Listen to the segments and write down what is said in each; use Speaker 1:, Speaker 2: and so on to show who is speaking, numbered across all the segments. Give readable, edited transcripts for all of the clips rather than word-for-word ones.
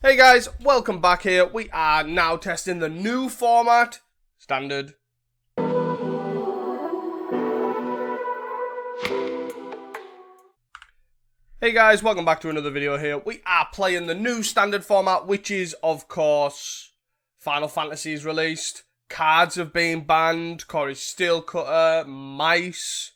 Speaker 1: Hey guys, welcome back here. We are now testing the new format, Standard. Hey guys, welcome back to another video here. We are playing the new Standard format, which is, of course, Final Fantasy's released. Cards have been banned, Corey's Steelcutter, Mice,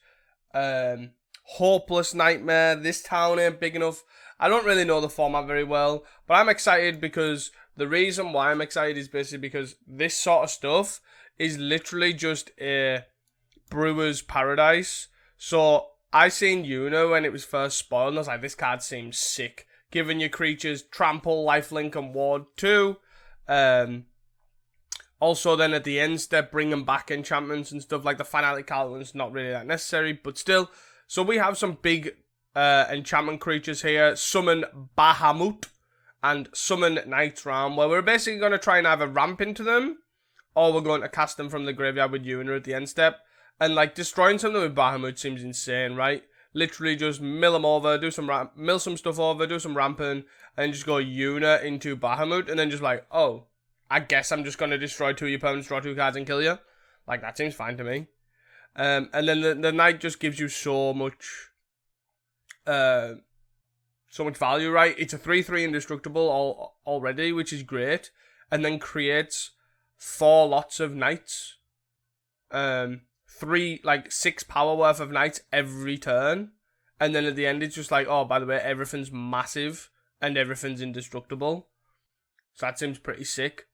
Speaker 1: Hopeless Nightmare, This Town Ain't Big Enough. I don't really know the format very well, but I'm excited because the reason why I'm excited is basically because this sort of stuff is literally just a brewer's paradise. So I seen Yuna when it was first spoiled and I was like, this card seems sick. Giving your creatures trample, lifelink and ward too. Also then at the end step, bringing back enchantments and stuff like the finality card's not really that necessary, but still. So we have some big enchantment creatures here. Summon Bahamut and Summon Knight's Realm, where we're basically going to try and either ramp into them or we're going to cast them from the graveyard with Yuna at the end step. And like destroying something with Bahamut seems insane, right? Literally just mill them over, mill some stuff over, do some ramping, and just go Yuna into Bahamut, and then just like, oh, I guess I'm just going to destroy two of your opponents, draw two cards and kill you. Like, that seems fine to me. And then the Knight just gives you so much value, right? It's a 3/3 indestructible already, which is great, and then creates 4 lots of Knights. 6 power worth of Knights every turn, and then at the end it's just like, oh, by the way, everything's massive and everything's indestructible. So that seems pretty sick.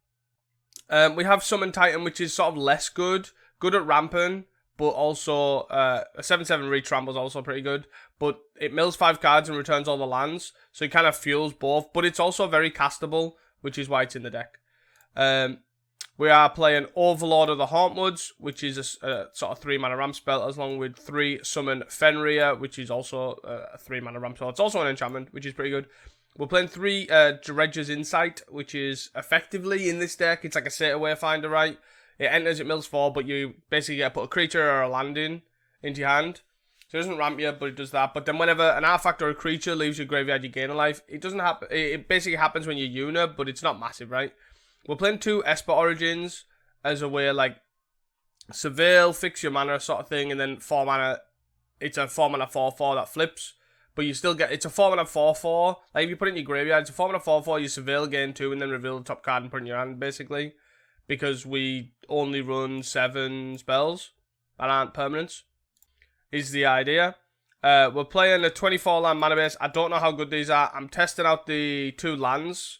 Speaker 1: We have Summon Titan, which is sort of less good at ramping, but also a 7/7 retrample is also pretty good. But it mills 5 cards and returns all the lands, so it kind of fuels both. But it's also very castable, which is why it's in the deck. We are playing Overlord of the Hauntwoods, which is a sort of 3-mana ramp spell, along with 3 Summon Fenrir, which is also a 3-mana ramp spell. It's also an enchantment, which is pretty good. We're playing 3 Dredger's Insight, which is effectively in this deck. It's like a Sata Wayfinder, right? It enters, it mills 4, but you basically get to put a creature or a land into your hand. So it doesn't ramp you, but it does that. But then whenever an artifact or a creature leaves your graveyard, you gain a life. It doesn't happen. It basically happens when you're Yuna, but it's not massive, right? We're playing 2 Esper Origins as a way, like, Surveil, fix your mana sort of thing, and then 4 mana, it's a 4 mana 4/4 that flips. But you still get, it's a 4 mana 4/4. Like, if you put it in your graveyard, it's a 4 mana 4/4, you Surveil, gain 2, and then reveal the top card and put it in your hand, basically. Because we only run 7 spells that aren't permanents, is the idea. We're playing a 24 land mana base. I don't know how good these are. I'm testing out the 2 lands,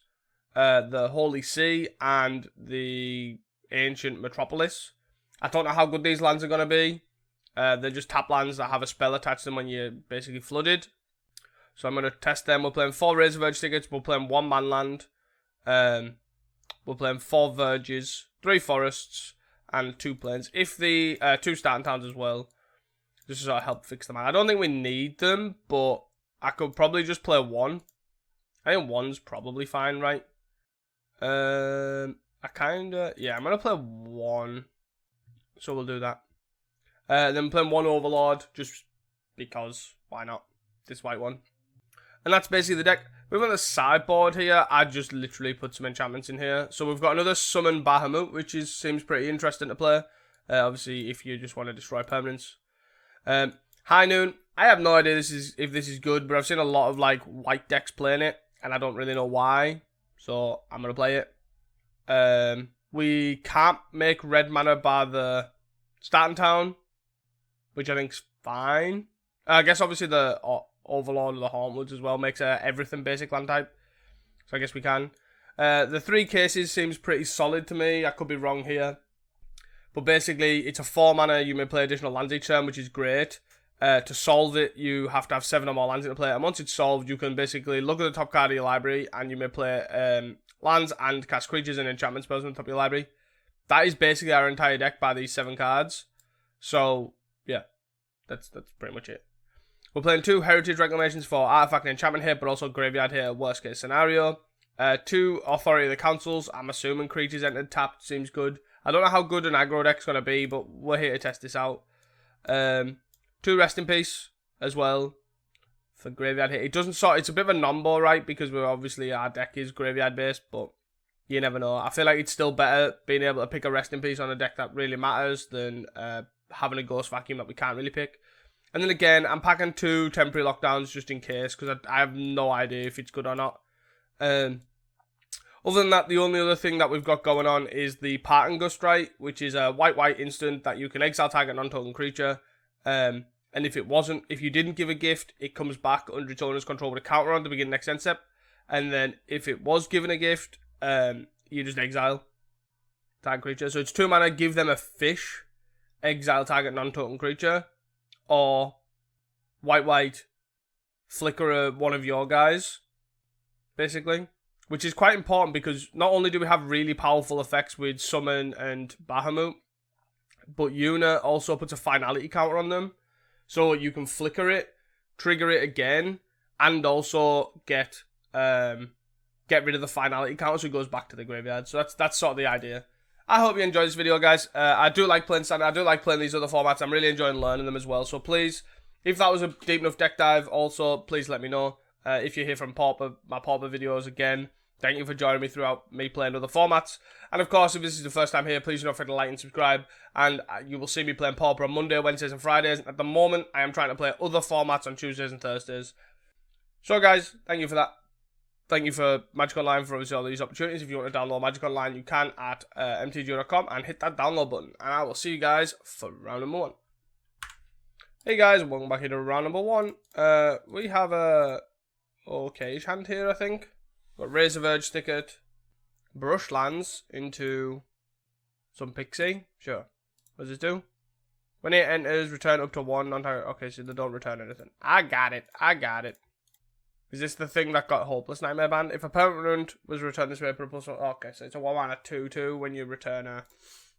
Speaker 1: the Holy See and the Ancient Metropolis. I don't know how good these lands are going to be. They're just tap lands that have a spell attached to them when you're basically flooded. So I'm going to test them. We're playing 4 Razor Verge tickets. We're playing 1 man land. We're playing 4 Verges, 3 Forests, and 2 Plains. If the 2 starting towns as well. Just to sort of help fix them out. I don't think we need them, but I could probably just play 1. I think 1's probably fine, right? I'm going to play 1. So we'll do that. Then playing 1 Overlord, just because, why not? This white one. And that's basically the deck. Moving on the sideboard here, I just literally put some enchantments in here. So we've got another Summon Bahamut, which seems pretty interesting to play. Obviously, if you just want to destroy permanents. High Noon, I have no idea if this is good, but I've seen a lot of like white decks playing it, and I don't really know why. So I'm going to play it. We can't make red mana by the starting town, which I think's fine. I guess obviously the Overlord of the Hauntwoods as well makes everything basic land type. So I guess we can. The 3 cases seems pretty solid to me. I could be wrong here. But basically, it's a 4 mana. You may play additional lands each turn, which is great. To solve it, you have to have 7 or more lands in play. And once it's solved, you can basically look at the top card of your library and you may play lands and cast creatures and enchantment spells on the top of your library. That is basically our entire deck by these 7 cards. So, yeah, that's pretty much it. We're playing 2 Heritage Reclamations for artifact and enchantment hit, but also graveyard hit, worst case scenario. 2 Authority of the Councils. I'm assuming creatures entered tapped seems good. I don't know how good an aggro deck's going to be, but we're here to test this out. 2 Rest in Peace as well for graveyard hit. It doesn't sort. It's a bit of a number, right? Because we're obviously our deck is graveyard based, but you never know. I feel like it's still better being able to pick a resting piece on a deck that really matters than having a ghost vacuum that we can't really pick. And then again, I'm packing 2 temporary lockdowns just in case, because I have no idea if it's good or not. Other than that, the only other thing that we've got going on is the Parting Gust, right? Which is a white instant that you can exile target non-token creature. And if you didn't give a gift, it comes back under its owner's control with a counter on the beginning next end step. And then if it was given a gift, you just exile target creature. So it's 2 mana, give them a fish, exile target non-token creature, or white, flicker one of your guys, basically. Which is quite important because not only do we have really powerful effects with Summon and Bahamut, but Yuna also puts a finality counter on them. So you can flicker it, trigger it again, and also get rid of the finality counter so it goes back to the graveyard. So that's sort of the idea. I hope you enjoyed this video, guys. I do like playing Standard. I do like playing these other formats. I'm really enjoying learning them as well. So please, if that was a deep enough deck dive, also please let me know. If you're here from my Pauper videos again, thank you for joining me throughout me playing other formats. And of course, if this is the first time here, please do not forget to like and subscribe. And you will see me playing Pauper on Monday, Wednesdays, and Fridays. At the moment, I am trying to play other formats on Tuesdays and Thursdays. So guys, thank you for that. Thank you for Magic Online for obviously all these opportunities. If you want to download Magic Online, you can at mtg.com and hit that download button. And I will see you guys for round number 1. Hey guys, welcome back here to round number 1. We have a okay hand here, I think. Got Razor Verge Thicket, Brush Lands into some Pixie. Sure. What does this do? When it enters, return up to 1 non-target. Okay, so they don't return anything. I got it. Is this the thing that got Hopeless Nightmare banned? If a permanent was returned this way, put a plus 1. Okay, so it's a 1-mana 2/2 when you return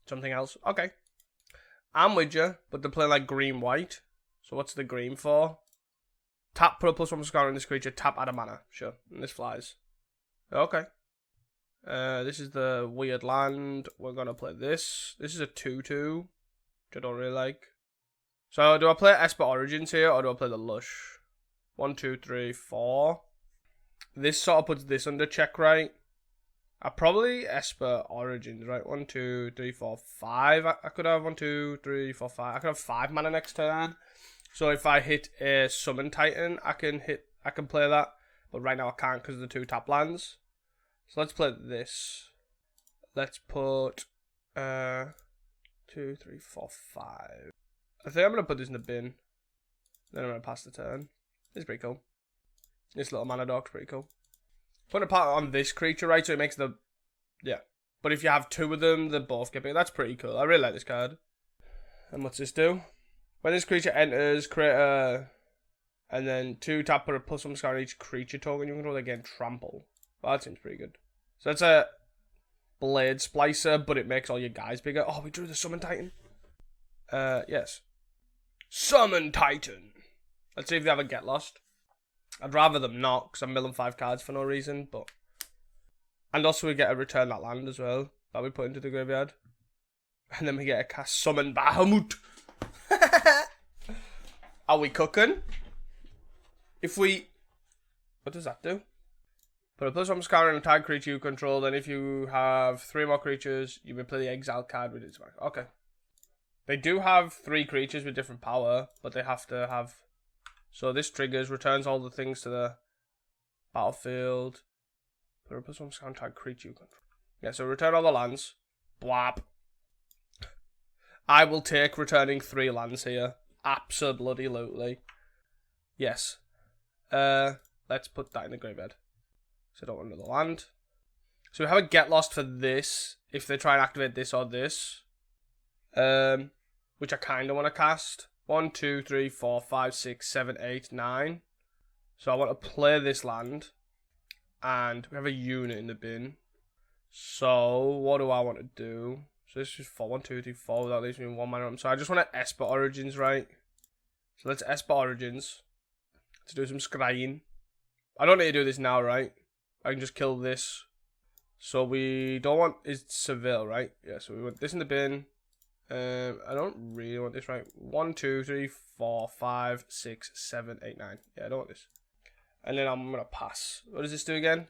Speaker 1: something else. Okay. I'm with you, but they're playing like green-white. So what's the green for? Tap, put a plus 1 scar on this creature, tap, add a mana. Sure, and this flies. Okay. This is the weird land. We're going to play this. This is a 2/2, which I don't really like. So do I play Esper Origins here, or do I play the Lush? 1, 2, 3, 4. This sort of puts this under check, right? I probably Esper Origins, right? 1, 2, 3, 4, 5. I could have 1, 2, 3, 4, 5. I could have 5 mana next turn. So if I hit a Summon Titan, I can play that. But right now I can't because of the 2 tap lands. So let's play this. Let's put 2, 3, 4, 5. I think I'm gonna put this in the bin. Then I'm gonna pass the turn. It's pretty cool. This little mana dog's pretty cool. Put a part on this creature, right? So it makes the... Yeah. But if you have 2 of them, they both get big. That's pretty cool. I really like this card. And what's this do? When this creature enters, create a... And then 2 tap, put a plus 1 scar on each creature token. You can roll again, trample. Well, that seems pretty good. So that's a Blade Splicer, but it makes all your guys bigger. Oh, we drew the Summon Titan. Yes. Summon Titan. Let's see if they have a Get Lost. I'd rather them not, because I'm milling 5 cards for no reason, but... And also we get a Return That Land as well, that we put into the graveyard. And then we get a cast Summon Bahamut. Are we cooking? If we... What does that do? Put a plus 1 scar on a tag creature you control, then if you have 3 more creatures, you may play the Exile card with its mark. Okay. They do have 3 creatures with different power, but they have to have... So this triggers, returns all the things to the battlefield. Put a plus 1 scar on tag creature you control. Yeah, so return all the lands. Blap. I will take returning 3 lands here. Absolutely. Yes. Let's put that in the graveyard. So I don't want another land. So we have a Get Lost for this. If they try and activate this or this. Which I kind of want to cast. 1, 2, 3, 4, 5, 6, 7, 8, 9. So I want to play this land. And we have a unit in the bin. So what do I want to do? So this is 4, 1, 2, 3, 4. That leaves me in 1 mana. So I just want to Esper Origins, right? So let's Esper Origins. To do some scrying. I don't need to do this now, right? I can just kill this. So we don't want is Seville, right? Yeah, so we want this in the bin. I don't really want this, right? 1, 2, 3, 4, 5, 6, 7, 8, 9. Yeah, I don't want this. And then I'm going to pass. What does this do again?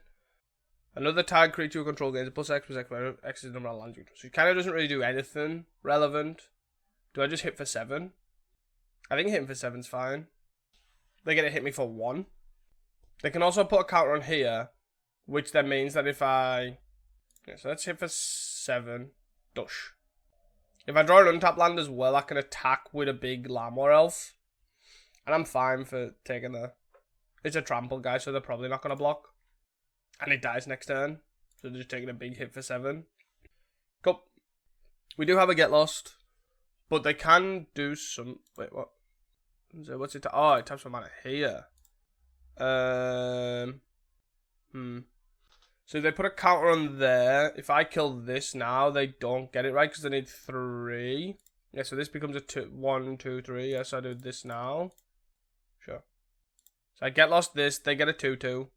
Speaker 1: Another tag creature you control gains a plus X plus X where X is the number of lands you control. So it kind of doesn't really do anything relevant. Do I just hit for 7? I think hitting for 7's fine. They're going to hit me for 1. They can also put a counter on here, which then means that if I... Okay, so let's hit for 7. Dush. If I draw an untapped land as well, I can attack with a big Lamor Elf. And I'm fine for taking the... It's a trample guy, so they're probably not going to block. And it dies next turn. So they're just taking a big hit for 7. Cool. We do have a Get Lost. But they can do some... Wait, what? So what's it? Oh, it taps for mana here. So if they put a counter on there, if I kill this now, they don't get it right because they need 3. Yeah, so this becomes a 1, 2, 3. Yes, I do this now. Sure. So I Get Lost this, they get a 2-2.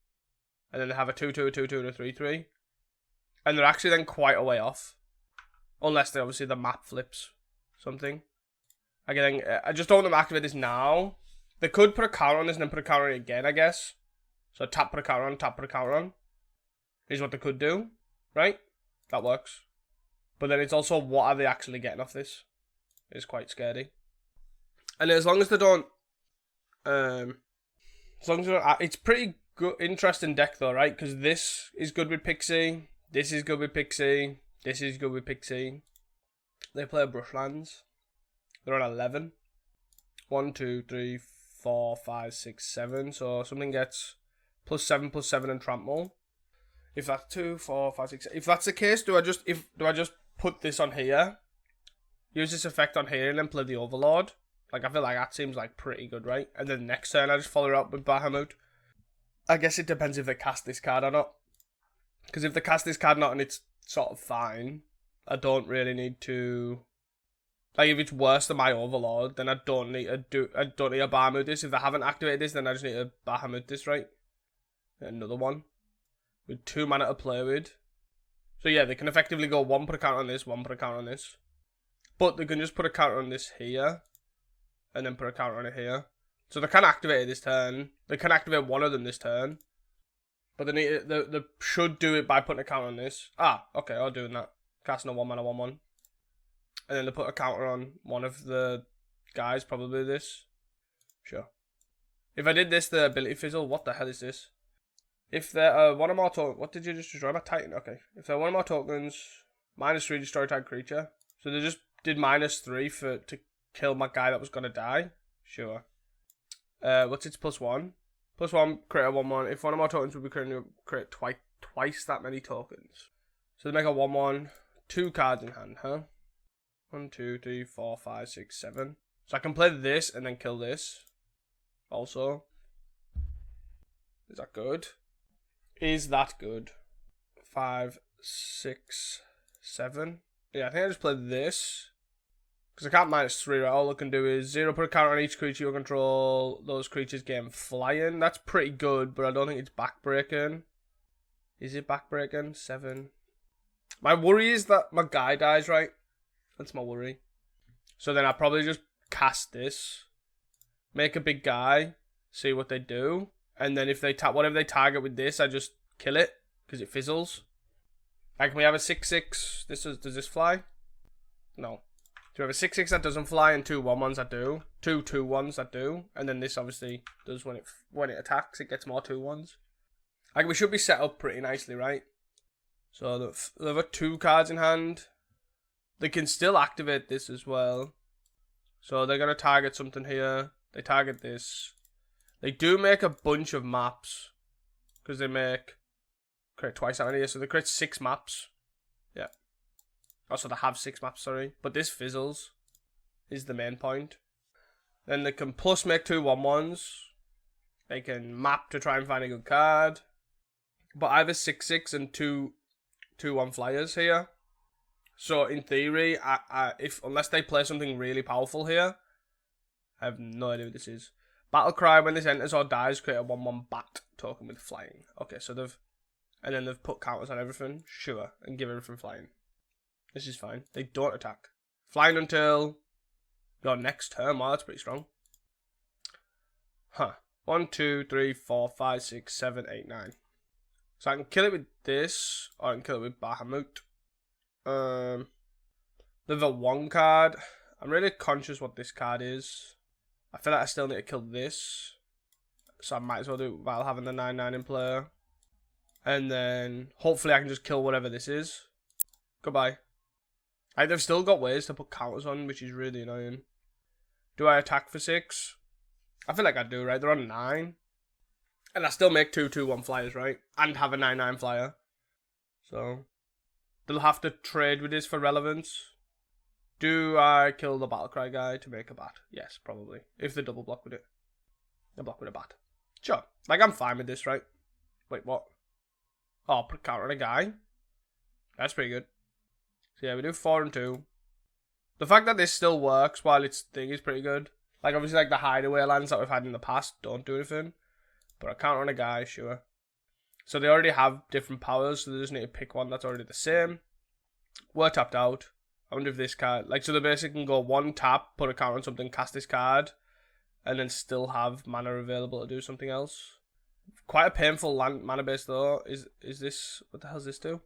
Speaker 1: And then they have a 2-2, a 2-2, and a 3-3. And they're actually then quite a way off. Unless they obviously the map flips something. Again, I just don't want them to activate this now. They could put a counter on this and then put a counter on it again, I guess. So tap, put a counter on, tap, put a counter on. Is what they could do. Right? That works. But then it's also, what are they actually getting off this? It's quite scary. And as long as they don't... as long as they don't... It's pretty good, interesting deck though, right? Because this is good with Pixie. This is good with Pixie. This is good with Pixie. They play Brushlands. They're on 11. 1, 2, 3, 4, 5, 6, 7. So something gets +7/+7 and trample. If that's 2, 4, 5, 6, 7. If that's the case, do I just put this on here? Use this effect on here and then play the Overlord? Like, I feel like that seems like pretty good, right? And then next turn I just follow it up with Bahamut. I guess it depends if they cast this card or not. Because if they cast this card not and it's sort of fine, I don't really need to... Like, if it's worse than my Overlord, then I don't need to Bahamut this. If they haven't activated this, then I just need to Bahamut this, right? Another one. With 2 mana to play with. So yeah, they can effectively go 1 put a counter on this, 1 put a counter on this. But they can just put a counter on this here. And then put a counter on it here. So they can activate it this turn. They can activate one of them this turn. But they should do it by putting a counter on this. Ah, okay, I'm doing that. Casting a 1 mana 1/1. And then they put a counter on one of the guys, probably this. Sure. If I did this, the ability fizzle, what the hell is this? If they're one or more tokens, what did you just destroy? My Titan, okay. If they're one or more tokens, -3 destroy tag creature. So they just did -3 to kill my guy that was going to die. Sure. What's its +1? +1, create a 1/1. If one or more tokens would be create twice that many tokens. So they make a 1/1, 2 cards in hand, huh? 1, 2, 3, 4, 5, 6, 7. So I can play this and then kill this. Also. Is that good? Is that good? 5, 6, 7. Yeah, I think I just play this. Because I can't -3, right? All I can do is 0, put a counter on each creature you control. Those creatures gain flying. That's pretty good, but I don't think it's backbreaking. Is it backbreaking? 7. My worry is that my guy dies, right? That's my worry. So then I probably just cast this. Make a big guy. See what they do. And then if they whatever they target with this, I just kill it. Because it fizzles. Like, can we have a 6/6? Does this fly? No. Do we have a 6/6 that doesn't fly and 2 1/1s that do? 2 2/1s that do. And then this obviously does when it attacks, it gets more 2/1s. Like, we should be set up pretty nicely, right? So they've got 2 cards in hand. They can still activate this as well. So they're going to target something here. They target this. They do make a bunch of maps. Because they create twice that many here. So they create 6 maps. Yeah. Also, they have 6 maps, sorry. But this fizzles. Is the main point. Then they can plus make 2 1/1s. They can map to try and find a good card. But I have a 6/6 and 2 2/1 flyers here. So in theory, unless they play something really powerful here, I have no idea what this is. Battle Cry, when this enters or dies, create a 1/1 bat token with flying. Okay, so they've put counters on everything, sure, and give everything flying. This is fine. They don't attack. Flying until your next turn. Wow, that's pretty strong. Huh. 1, 2, 3, 4, 5, 6, 7, 8, 9. So I can kill it with this, or I can kill it with Bahamut. Level 1 card. I'm really conscious what this card is. I feel like I still need to kill this. So I might as well do it while having the 9/9 in play. And then hopefully I can just kill whatever this is. Goodbye. Like, they've still got ways to put counters on, which is really annoying. Do I attack for 6? I feel like I do, right? They're on 9. And I still make 2/2/1 flyers, right? And have a 9/9 flyer. So they'll have to trade with this for relevance. Do I kill the Battlecry guy to make a bat? Yes, probably. If they double block with it. They block with a bat. Sure. Like, I'm fine with this, right? Wait, what? Oh, put a counter on a guy. That's pretty good. So yeah, we do 4 and 2. The fact that this still works while its thing is pretty good. Like, obviously, like the hideaway lands that we've had in the past don't do anything. But a counter on a guy, sure. So they already have different powers, so they just need to pick one that's already the same. We're tapped out. I wonder if this card... Like, so they basically can go 1 tap, put a counter on something, cast this card, and then still have mana available to do something else. Quite a painful mana base, though. Is this... What the hell does this do?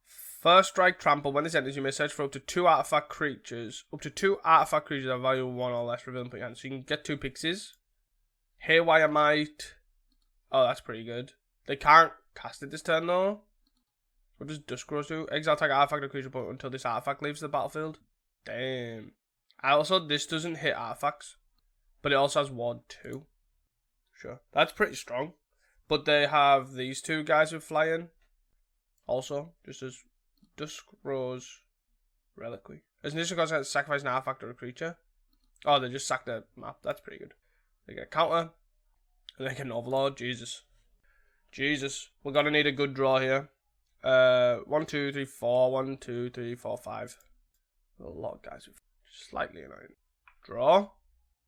Speaker 1: First strike trample. When this enters, you may search for up to 2 artifact creatures. Up to 2 artifact creatures that value 1 or less reveal and put your hand. So you can get 2 pixies. Haywire Might. Oh, that's pretty good. They can't cast it this turn, though. What does Dusk Rose do? Exile target artifact or creature point until this artifact leaves the battlefield. Damn. Also, this doesn't hit artifacts. But it also has ward 2. Sure. That's pretty strong. But they have these 2 guys with flying. Also, just as Dusk Rose Reliquary. As an initial cost, I sacrifice an artifact or a creature. Oh, they just sacked the map. That's pretty good. They get a counter. And they get an overlord. Jesus. Jesus. We're going to need a good draw here. 1, 2, 3, 4. 1, 2, 3, 4, 5. A lot of guys with slightly annoying. Draw.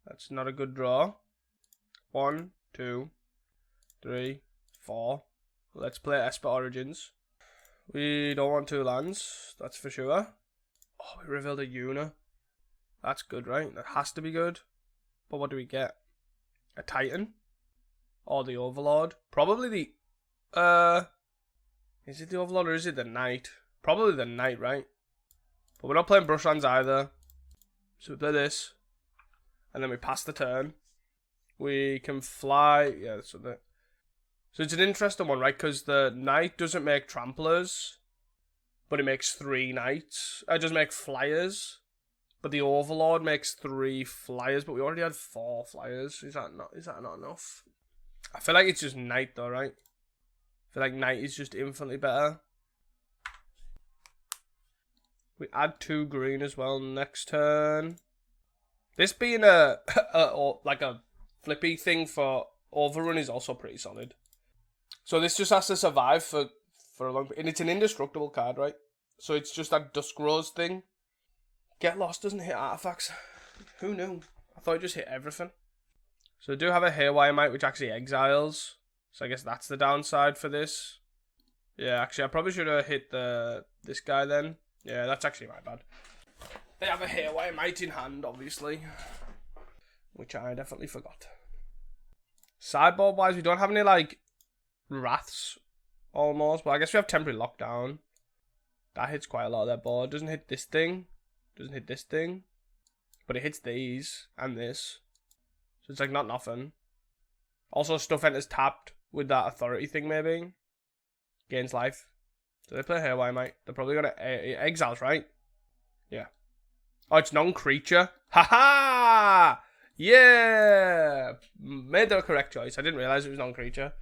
Speaker 1: That's not a good draw. 1, 2, 3, 4. Let's play Esper Origins. We don't want 2 lands. That's for sure. Oh, we revealed a Yuna. That's good, right? That has to be good. But what do we get? A Titan? Or the Overlord? Probably the... Is it the Overlord or is it the Knight? Probably the Knight, right? But we're not playing Brushlands either. So we play this. And then we pass the turn. We can fly. Yeah, that's what that. So it's an interesting one, right? Because the Knight doesn't make Tramplers. But it makes 3 Knights. It doesn't make Flyers. But the Overlord makes 3 Flyers. But we already had 4 Flyers. Is that not enough? I feel like it's just Knight though, right? I feel like Knight is just infinitely better. We add 2 green as well next turn. This being a flippy thing for Overrun is also pretty solid. So this just has to survive for a long... And it's an indestructible card, right? So it's just that Dusk Rose thing. Get Lost doesn't hit artifacts. Who knew? I thought it just hit everything. So I do have a Haywire Might, which actually exiles. So I guess that's the downside for this. Yeah, actually, I probably should have hit this guy then. Yeah, that's actually my bad. They have a Haywire Might in hand, obviously. Which I definitely forgot. Sideboard-wise, we don't have any, like, Wraths, almost. But I guess we have Temporary Lockdown. That hits quite a lot of their board. Doesn't hit this thing. Doesn't hit this thing. But it hits these and this. So it's, like, not nothing. Also, stuff enters tapped with that Authority thing, maybe. Gains life. So they play Haywire Might. They're probably going to... exiles, right? Yeah. Oh, it's non-creature. Ha-ha! Yeah! Made the correct choice. I didn't realise it was non-creature.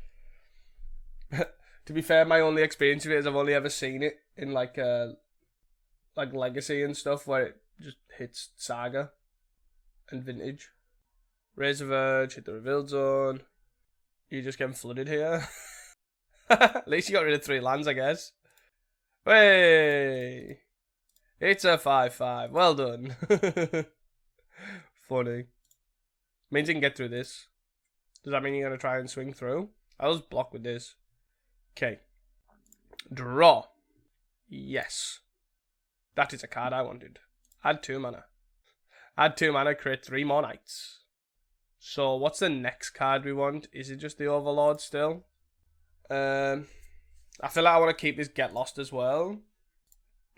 Speaker 1: To be fair, my only experience with it is I've only ever seen it in, like Legacy and stuff, where it just hits Saga and Vintage. Razor Verge, hit the Revealed Zone. You're just getting flooded here. At least you got rid of 3 lands, I guess. Hey! It's a 5/5. Well done. Funny. Means you can get through this. Does that mean you're going to try and swing through? I'll just block with this. Okay. Draw. Yes. That is a card I wanted. Add 2 mana. Add 2 mana, create 3 more Knights. So what's the next card we want? Is it just the Overlord still? I feel like I want to keep this Get Lost as well.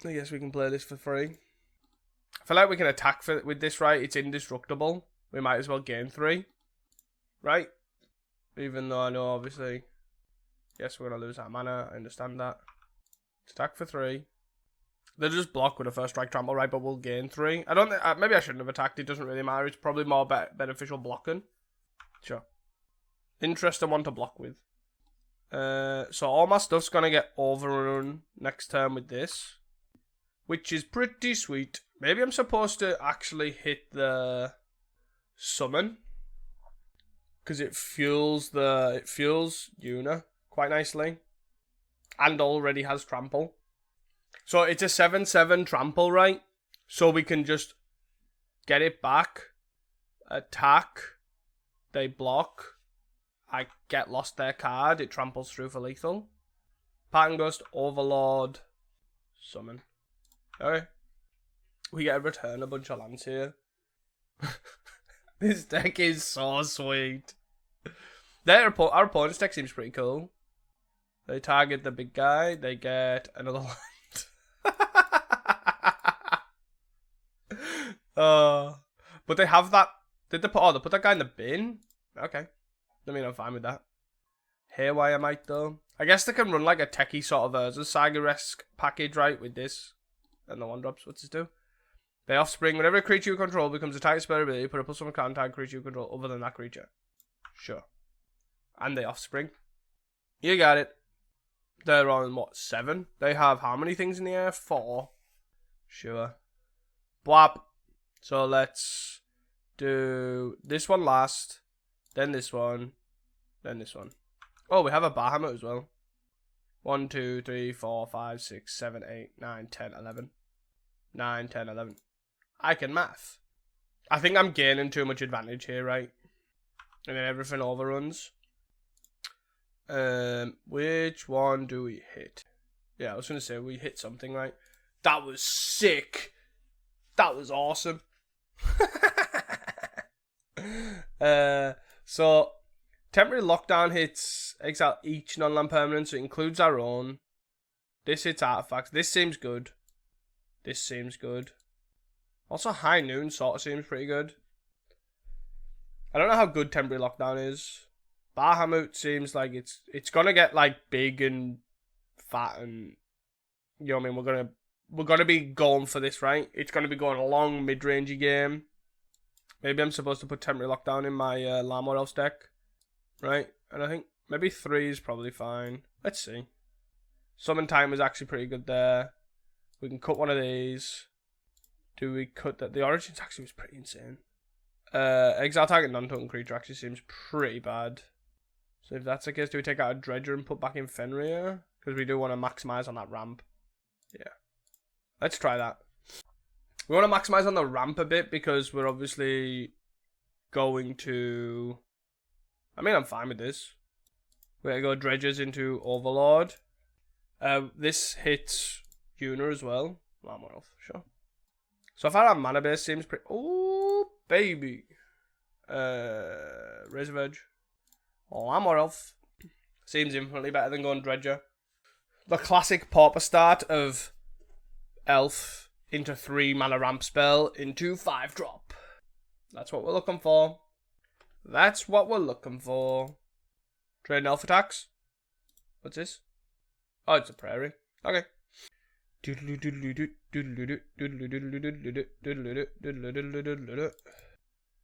Speaker 1: I guess we can play this for free. I feel like we can attack with this, right? It's indestructible. We might as well gain 3. Right? Even though I know, obviously, yes, we're going to lose that mana. I understand that. Let's attack for 3. They'll just block with a first strike trample, right? But we'll gain 3. I don't think, maybe I shouldn't have attacked. It doesn't really matter. It's probably more beneficial blocking. Sure. Interesting one to block with. So all my stuff's going to get overrun next turn with this, which is pretty sweet. Maybe I'm supposed to actually hit the summon, because it fuels Yuna quite nicely, and already has trample. So it's a 7/7 trample, right? So we can just get it back, attack, they block, I get lost their card, it tramples through for lethal. Pattern Ghost, Overlord, summon. Okay. We get to return a bunch of lands here. This deck is so sweet. Our opponent's deck seems pretty cool. They target the big guy, they get another land. But they have that. Did they put that guy in the bin? Okay. I mean, I'm fine with that. Haywire might though. I guess they can run like a techie sort of a Saga-esque package, right? With this. And the 1-drops. What's this do? They offspring. Whenever a creature you control becomes a target spell ability, put a +1 counter target creature you control other than that creature. Sure. And they offspring. You got it. They're on what, 7? They have how many things in the air? 4. Sure. Blap. So let's do this one last. Then this one. Then this one. Oh, we have a Bahamut as well. 1, 2, 3, 4, 5, 6, 7, 8, 9, 10, 11. 9, 10, 11. I can math. I think I'm gaining too much advantage here, right? And then everything overruns. Which one do we hit? Yeah, I was going to say we hit something, right? That was sick. That was awesome. So temporary lockdown hits exile each non-land permanent, so it includes our own. This hits artifacts. This seems good. This seems good. Also, High Noon sort of seems pretty good. I don't know how good temporary lockdown is. Bahamut seems like it's gonna get like big and fat, and you know what I mean. We're gonna be going for this, right? It's gonna be going a long mid-rangey game. Maybe I'm supposed to put temporary lockdown in my Lamor Elf deck, right? And I think maybe 3 is probably fine. Let's see. Summon time is actually pretty good there. We can cut one of these. Do we cut that? The Origins actually was pretty insane. Exile target non-token creature actually seems pretty bad. So if that's the case, do we take out a Dredger and put back in Fenrir? Because we do want to maximize on that ramp. Yeah. Let's try that. We want to maximize on the ramp a bit because we're obviously going to... I mean, I'm fine with this. We're going to go Dredgers into Overlord. This hits Yuna as well. Lamor Elf, sure. So far our mana base seems pretty... Oh, baby. Razor Edge. Lamor Elf. Seems infinitely better than going Dredger. The classic pauper start of Elf into 3 mana ramp spell into 5-drop. That's what we're looking for. That's what we're looking for. Trade Elf attacks. What's this? Oh, it's a prairie. Okay.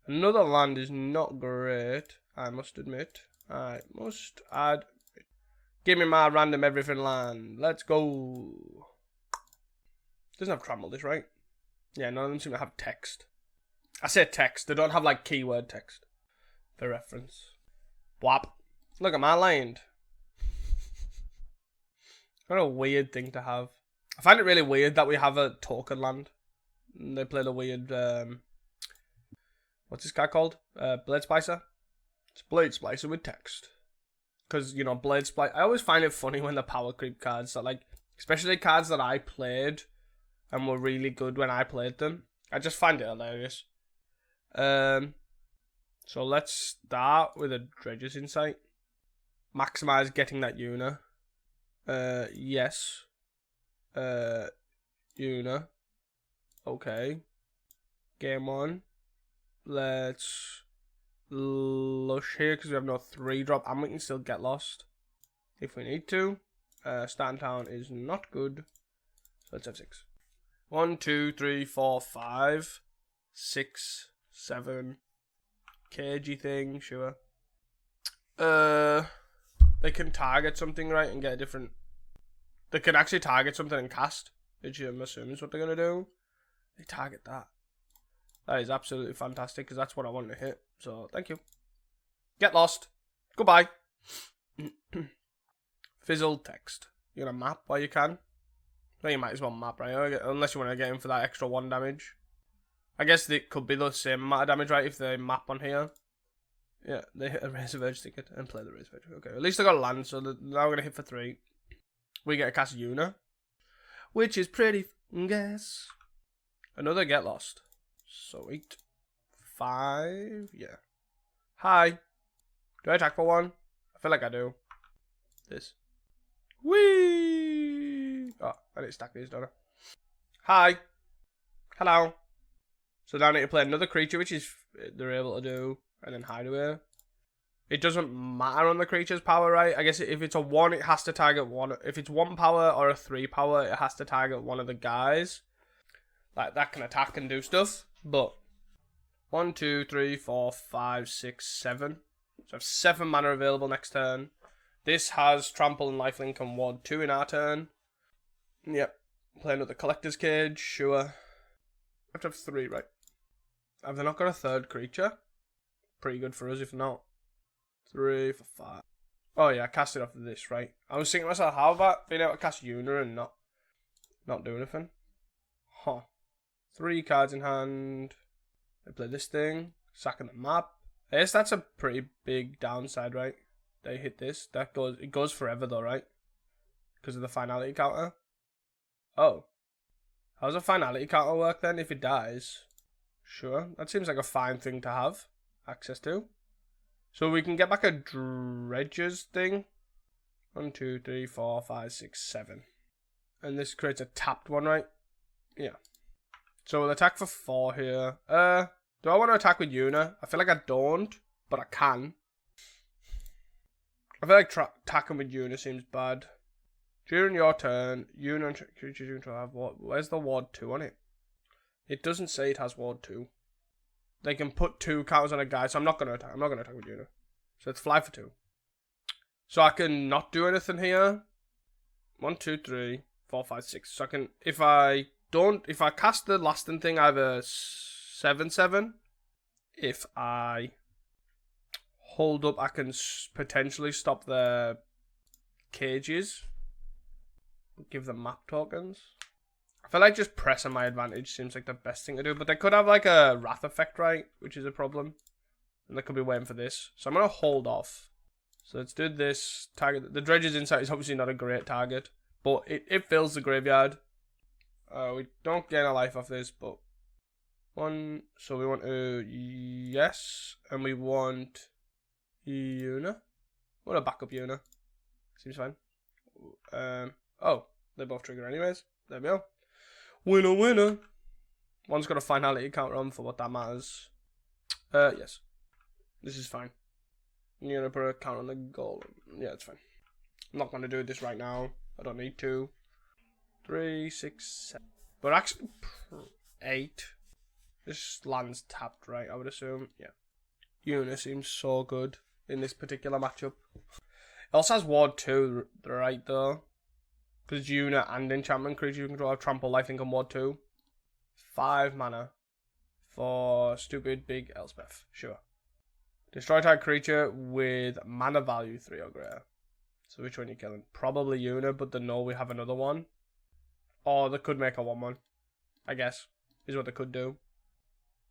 Speaker 1: Another land is not great, I must admit. I must admit. Give me my random everything land. Let's go. Doesn't have trample this, right? Yeah, none of them seem to have text. I say text, they don't have like keyword text. For reference. Whap. Look at my land. What a weird thing to have. I find it really weird that we have a token land. They play the weird, what's this guy called? Blade Splicer? It's Blade Splicer with text. Because, you know, Blade Splicer... I always find it funny when the power creep cards that, like, especially cards that I played and were really good when I played them. I just find it hilarious. So So let's start with a Dredger's Insight. Maximize getting that Yuna. Yes. Yuna. Okay. Game on. Let's lush here because we have no 3-drop and we can still get lost if we need to. Starting town is not good. So let's have 6. 1, 2, 3, 4, 5, 6, 7. Cagey thing, sure. They can target something, right, and get a different... They can actually target something and cast, which I'm assuming is what they're going to do. They target that. That is absolutely fantastic, because that's what I wanted to hit. So, thank you. Get lost. Goodbye. Fizzled text. You're going to map while you can. Well, you might as well map, right? Unless you want to get in for that extra 1 damage. I guess it could be the same amount of damage, right, if they map on here. Yeah, they hit a Razor Verge ticket and play the Razor Verge. Okay, at least they got land, so now we're going to hit for 3. We get a cast Yuna, which is pretty guess. Another Get Lost. Sweet. 5, yeah. Hi. Do I attack for 1? I feel like I do. This. Whee! Oh, I need to stack these, don't I? Hi. Hello. So now I need to play another creature, which is they're able to do, and then Hideaway. It doesn't matter on the creature's power, right? I guess if it's a 1, it has to target 1. If it's 1 power or a 3 power, it has to target one of the guys. Like, that can attack and do stuff. But 1, 2, 3, 4, 5, 6, 7. So I have 7 mana available next turn. This has Trample and Lifelink and Ward 2 in our turn. Yep. Play another Collector's Cage, sure. I have to have 3, right? Have they not got a 3rd creature? Pretty good for us if not. 3 for 5. Oh yeah, I cast it off of this, right? I was thinking to myself, how about being able to cast Yuna and not do anything? Huh. 3 cards in hand. They play this thing. Sacking the map. I guess that's a pretty big downside, right? They hit this. It goes forever though, right? Because of the finality counter. Oh. How does a finality counter work then if it dies? Sure. That seems like a fine thing to have access to. So we can get back a Dredger's thing. 1, 2, 3, 4, 5, 6, 7. And this creates a tapped one, right? Yeah. So we'll attack for 4 here. Do I want to attack with Yuna? I feel like I don't, but I can. I feel like attacking with Yuna seems bad. During your turn, Yuna and creatures you control have what? Where's the Ward 2 on it? It doesn't say it has Ward 2. They can put 2 counters on a guy, so I'm not going to attack. I'm not going to attack with Yuna. So it's fly for 2. So I can not do anything here. 1, 2, 3, 4, 5, 6. So I can, if I cast the lasting thing, I have a 7/7. If I hold up, I can potentially stop the cages. Give them map tokens. I feel like just pressing my advantage seems like the best thing to do, but they could have like a Wrath effect, right? Which is a problem. And they could be waiting for this. So I'm going to hold off. So let's do this. Target. The Dredger's Insight is obviously not a great target, but it fills the graveyard. We don't gain a life off this, but 1. So we want to, yes. And we want Yuna. We want to back up Yuna. Seems fine. Oh, they both trigger anyways. There we go. Winner, winner. One's got a finality counter on for what that matters. Yes. This is fine. You're going to put a counter on the goal. Yeah, it's fine. I'm not going to do this right now. I don't need to. 3, 6, 7. But actually, 8. This land's tapped, right? I would assume. Yeah. Yuna seems so good in this particular matchup. It also has Ward 2, right, though. Because Yuna and enchantment creature you control have Trample, Lifelink, and Ward 2. 5 mana for stupid big Elspeth. Sure. Destroy target creature with mana value 3 or greater. So which one are you killing? Probably Yuna, but they know we have another one. Or they could make a 1/1. I guess. Is what they could do.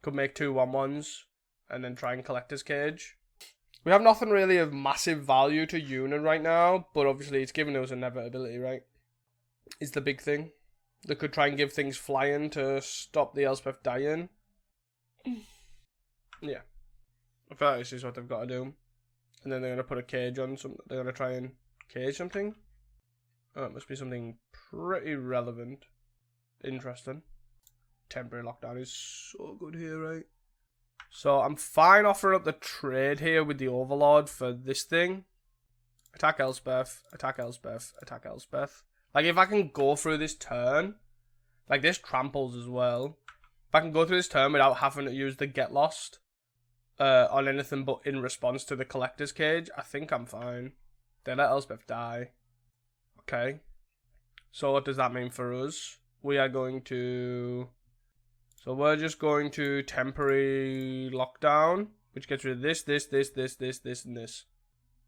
Speaker 1: Could make 2 1/1s. And then try and Collector's Cage. We have nothing really of massive value to Yuna right now. But obviously it's giving us inevitability, right? Is the big thing. They could try and give things flying to stop the Elspeth dying. Yeah. I feel like this is what they've got to do. And then they're going to put a cage on something. They're going to try and cage something. Oh, it must be something pretty relevant. Interesting. Temporary lockdown is so good here, right? So I'm fine offering up the trade here with the Overlord for this thing. Attack Elspeth, attack Elspeth, attack Elspeth. Like, if I can go through this turn, like this tramples as well. If I can go through this turn without having to use the Get Lost on anything but in response to the Collector's Cage, I think I'm fine. They let Elspeth die. Okay. So what does that mean for us? We are going to... So we're just going to temporary lockdown, which gets rid of this, and this.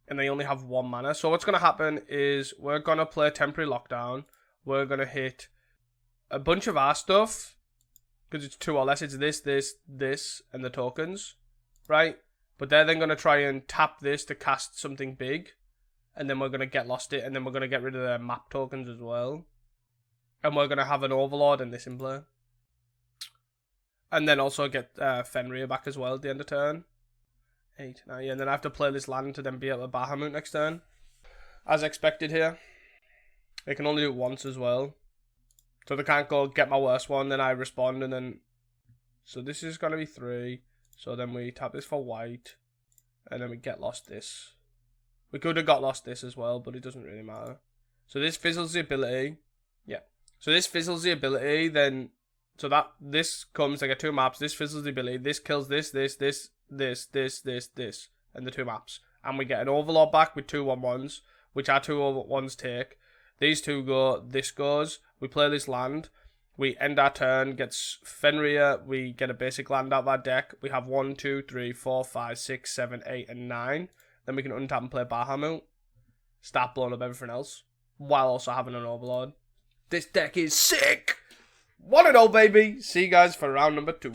Speaker 1: And they only have 1 mana. So what's going to happen is we're going to play temporary lockdown. We're going to hit a bunch of our stuff, because it's 2 or less. It's this, and the tokens, right? But they're then going to try and tap this to cast something big. And then we're going to get lost it, and then we're going to get rid of their map tokens as well. And we're going to have an Overlord and this in play. And then also get Fenrir back as well at the end of turn. 8, 9, yeah, and then I have to play this land to then be able to Bahamut next turn. As expected here. They can only do it once as well. So they can't go get my worst one, then I respond, and then... So this is going to be 3. So then we tap this for white. And then we get lost this. We could have got lost this as well, but it doesn't really matter. So this fizzles the ability. Yeah. So this fizzles the ability, then... So that, this comes, I get 2 maps, this fizzles the ability, this kills this, and the 2 maps. And we get an Overlord back with 2 1/1s, which our 2 1/1s take. These 2 go, this goes, we play this land, we end our turn, gets Fenrir, we get a basic land out of our deck, we have 1, 2, 3, 4, 5, 6, 7, 8, and 9. Then we can untap and play Bahamut, start blowing up everything else, while also having an Overlord. This deck is sick! 1-0, baby! See you guys for round number 2.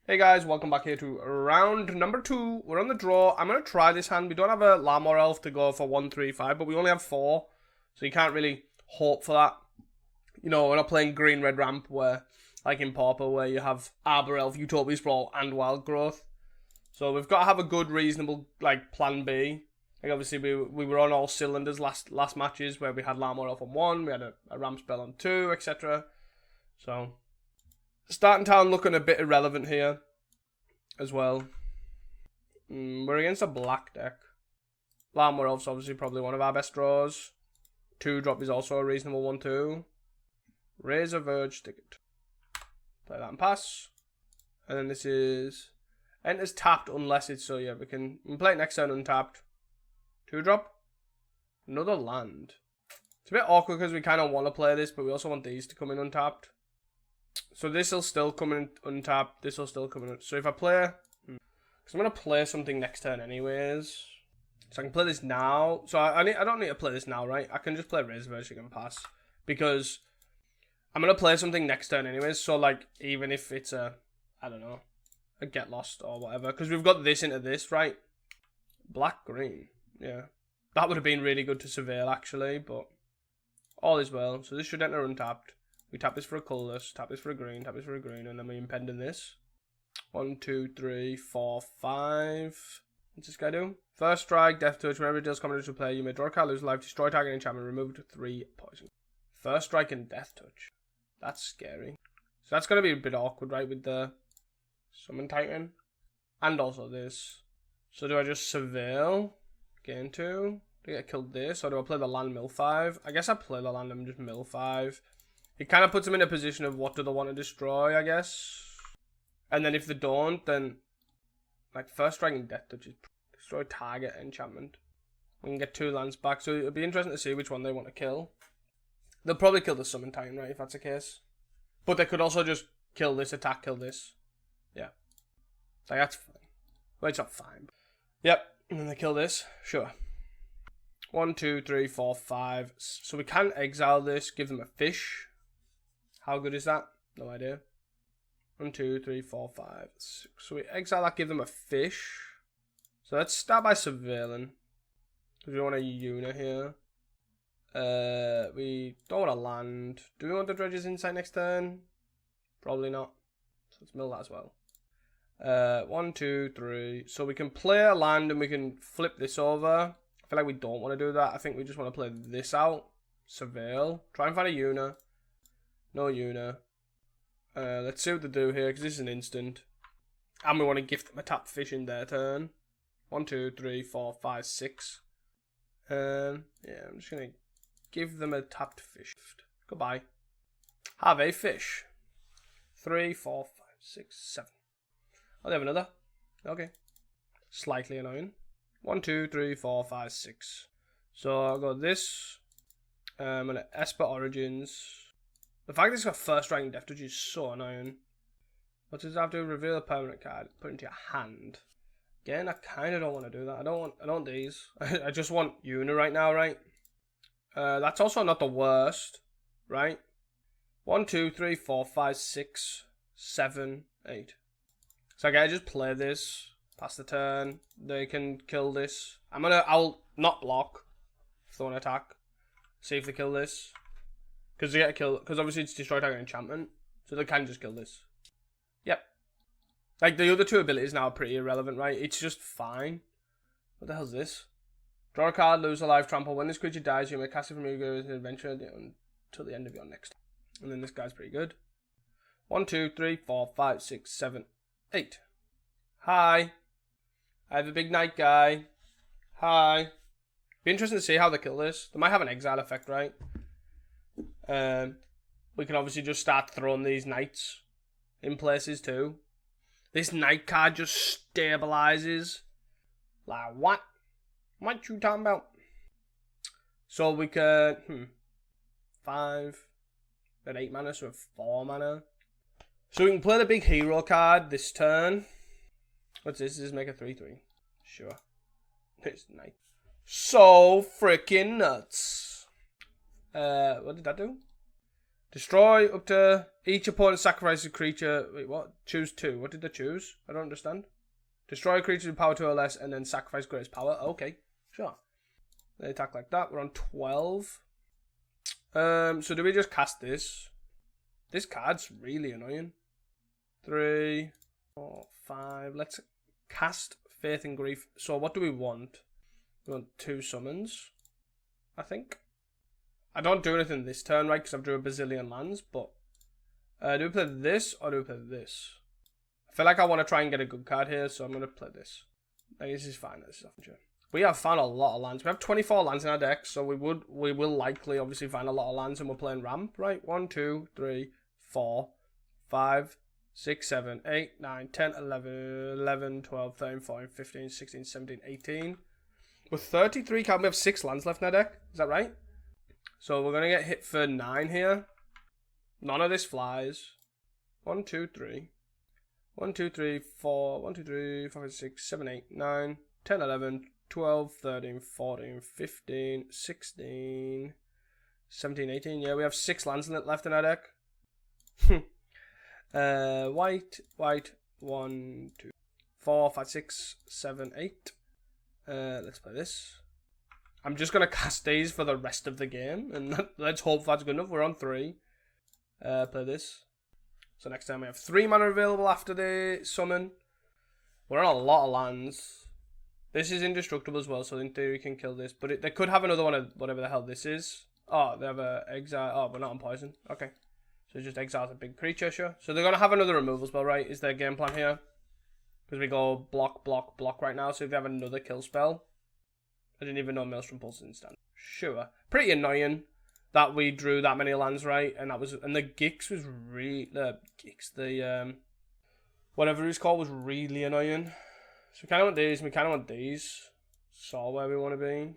Speaker 1: Hey guys, welcome back here to round number 2. We're on the draw. I'm going to try this hand. We don't have a Lamor Elf to go for 1, 3, 5, but we only have 4. So you can't really hope for that. You know, we're not playing green-red ramp where, like in Pauper, where you have Arbor Elf, Utopia Sprawl, and Wild Growth. So we've got to have a good, reasonable, like, plan B. Like, obviously, we were on all cylinders last matches where we had Lamor Elf on 1, we had a ramp spell on 2, etc. So, starting town looking a bit irrelevant here as well. We're against a black deck. Lamor Elf's obviously probably one of our best draws. 2-drop is also a reasonable one too. Razor Verge Ticket. Play that and pass. And then this is... Enters tapped unless it's... So yeah, we can play it next turn untapped. 2-drop. Another land. It's a bit awkward because we kind of want to play this, but we also want these to come in untapped. So this will still come in untapped. This will still come in. So if I play... Because I'm going to play something next turn anyways. So I can play this now. So I don't need to play this now, right? I can just play Razor Verge and pass. Because I'm going to play something next turn anyways. So like, even if it's a... I don't know. A Get Lost or whatever. Because we've got this into this, right? Black-green. Yeah. That would have been really good to surveil, actually. But all is well. So this should enter untapped. We tap this for a colourless, tap this for a green, tap this for a green, and then we impend in this. 1, 2, 3, 4, 5. What's this guy do? First strike, death touch. Whenever it deals combat to play, you may draw a card, lose life, destroy target enchantment, remove it to 3 poison. First strike and death touch. That's scary. So that's going to be a bit awkward, right, with the Summon Titan. And also this. So do I just surveil? Gain 2? Do I get killed this? Or do I play the land mill 5? I guess I play the land and just mill 5. It kind of puts them in a position of what do they want to destroy, I guess. And then if they don't, then... Like, first strike and death touch is destroy target enchantment. We can get 2 lands back, so it'll be interesting to see which one they want to kill. They'll probably kill the Summon Titan, right, if that's the case. But they could also just kill this, attack, kill this. Yeah. Like, that's fine. Well, it's not fine. Yep, and then they kill this. Sure. 1, 2, 3, 4, 5. So we can exile this, give them a fish. How good is that? No idea. 1, 2, 3, 4, 5, 6. So we exile that, give them a fish. So let's start by surveilling. Because we want a Yuna here. We don't want to land. Do we want the Dredge's Insight next turn? Probably not. So let's mill that as well. 1, 2, 3. So we can play a land and we can flip this over. I feel like we don't want to do that. I think we just want to play this out. Surveil. Try and find a Yuna. No Yuna. Let's see what they do here, because this is an instant. And we want to gift them a tapped fish in their turn. 1, 2, 3, 4, 5, 6. Yeah, I'm just going to give them a tapped fish. Goodbye. Have a fish. 3, 4, 5, 6, 7. Oh, they have another. Okay. Slightly annoying. 1, 2, 3, 4, 5, 6. So I'll go this. I'm going to Esper Origins. The fact that it's got first rank Death Touch is so annoying. What does it have to do? Reveal a permanent card. Put it into your hand. Again, I kind of don't want to do that. I don't want these. I just want Yuna right now, right? That's also not the worst, right? 1, 2, 3, 4, 5, 6, 7, 8. So I just play this. Pass the turn. They can kill this. I'll not block if they want to attack. See if they kill this. Because they get a kill. Because obviously it's destroy target enchantment. So they can just kill this. Yep. Like the other two abilities now are pretty irrelevant, right? It's just fine. What the hell's this? Draw a card, lose a life, trample. When this creature dies, you may cast it from your adventure until the end of your next. And then this guy's pretty good. 1, 2, 3, 4, 5, 6, 7, 8. Hi. I have a big night guy. Hi. Be interesting to see how they kill this. They might have an exile effect, right? We can obviously just start throwing these knights in places too. This knight card just stabilizes. Like what? What you talking about? So we can 5 and 8 mana, so 4 mana. So we can play the big hero card this turn. What's this? This is make a 3/3. Sure. It's nice. So freaking nuts. What did that do? Destroy up to each opponent sacrifices a creature. Wait, what? Choose 2. What did they choose? I don't understand. Destroy a creature with power 2 or less and then sacrifice greatest power. Okay, sure. They attack like that. We're on 12. So do we just cast this? This card's really annoying. 3, 4, 5. Let's cast Faith and Grief. So what do we want? We want 2 summons, I think. I don't do anything this turn, right? Because I've drew a bazillion lands. But do we play this or do we play this? I feel like I want to try and get a good card here, so I'm going to play this. This is fine. This is often true. We have found a lot of lands. We have 24 lands in our deck, so we will likely obviously find a lot of lands, and we're playing ramp, right? 1, 2, 3, 4, 5, 6, 7, 8, 9, 10, 11, 12, 13, 14, 15, 16, 17, 18. With 33 cards, we have 6 lands left in our deck. Is that right? So we're going to get hit for 9 here. None of this flies. 1, 2, 3. 1, 2, 3, 4. 1, 2, 3, 4, 5, 6, 7, 8, 9, 10, 11, 12, 13, 14, 15, 16, 17, 18. Yeah, we have 6 lands left in our deck. White, 1, 2, 4, 5, 6, 7, 8. Let's play this. I'm just going to cast these for the rest of the game, and let's hope that's good enough. We're on 3. Play this. So next time we have 3 mana available after the summon. We're on a lot of lands. This is indestructible as well, so in theory we can kill this. But they could have another one of whatever the hell this is. Oh, they have a exile. Oh, we're not on poison. Okay. So just exiles a big creature, sure. So they're going to have another removal spell, right? Is their game plan here? Because we go block, block, block right now. So if they have another kill spell. I didn't even know Maelstrom Pulse is instant. Sure. Pretty annoying that we drew that many lands, right? And the Gix was really... The whatever it's called was really annoying. So we kind of want these, and we kind of want these. So where we want to be.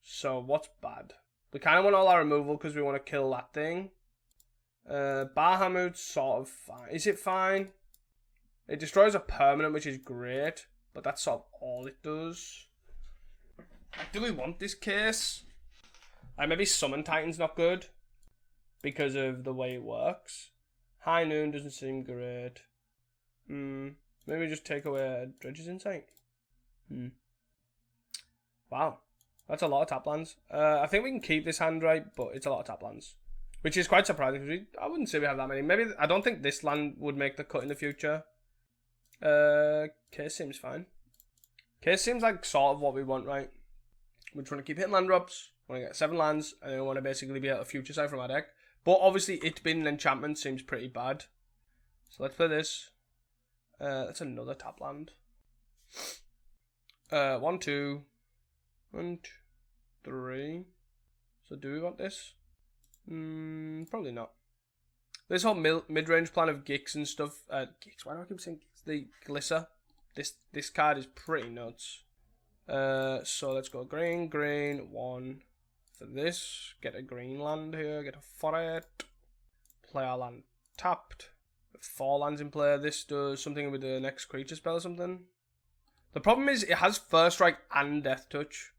Speaker 1: So what's bad? We kind of want all our removal because we want to kill that thing. Bahamut's sort of fine. Is it fine? It destroys a permanent, which is great. But that's sort of all it does. Do we want this case? Maybe Summon Titan's not good. Because of the way it works. High Noon doesn't seem great. Maybe just take away Dredge's Insight. Wow. That's a lot of tap lands. I think we can keep this hand, right? But it's a lot of tap lands. Which is quite surprising. Because I wouldn't say we have that many. Maybe I don't think this land would make the cut in the future. Case seems fine. Case seems like sort of what we want, right? We just want to keep hitting land drops, want to get 7 lands, and then we want to basically be able to future sight from our deck. But obviously, it being an enchantment seems pretty bad. So let's play this. That's another tap land. 1, 2. 1, 2, 3. So do we want this? Probably not. This whole mid-range plan of Gix and stuff. Gix, why do I keep saying Gix? The Glisser. This card is pretty nuts. So let's go green, 1 for this. Get a green land here, get a forest. Play our land tapped. 4 lands in play. This does something with the next creature spell or something. The problem is it has First Strike and Death Touch.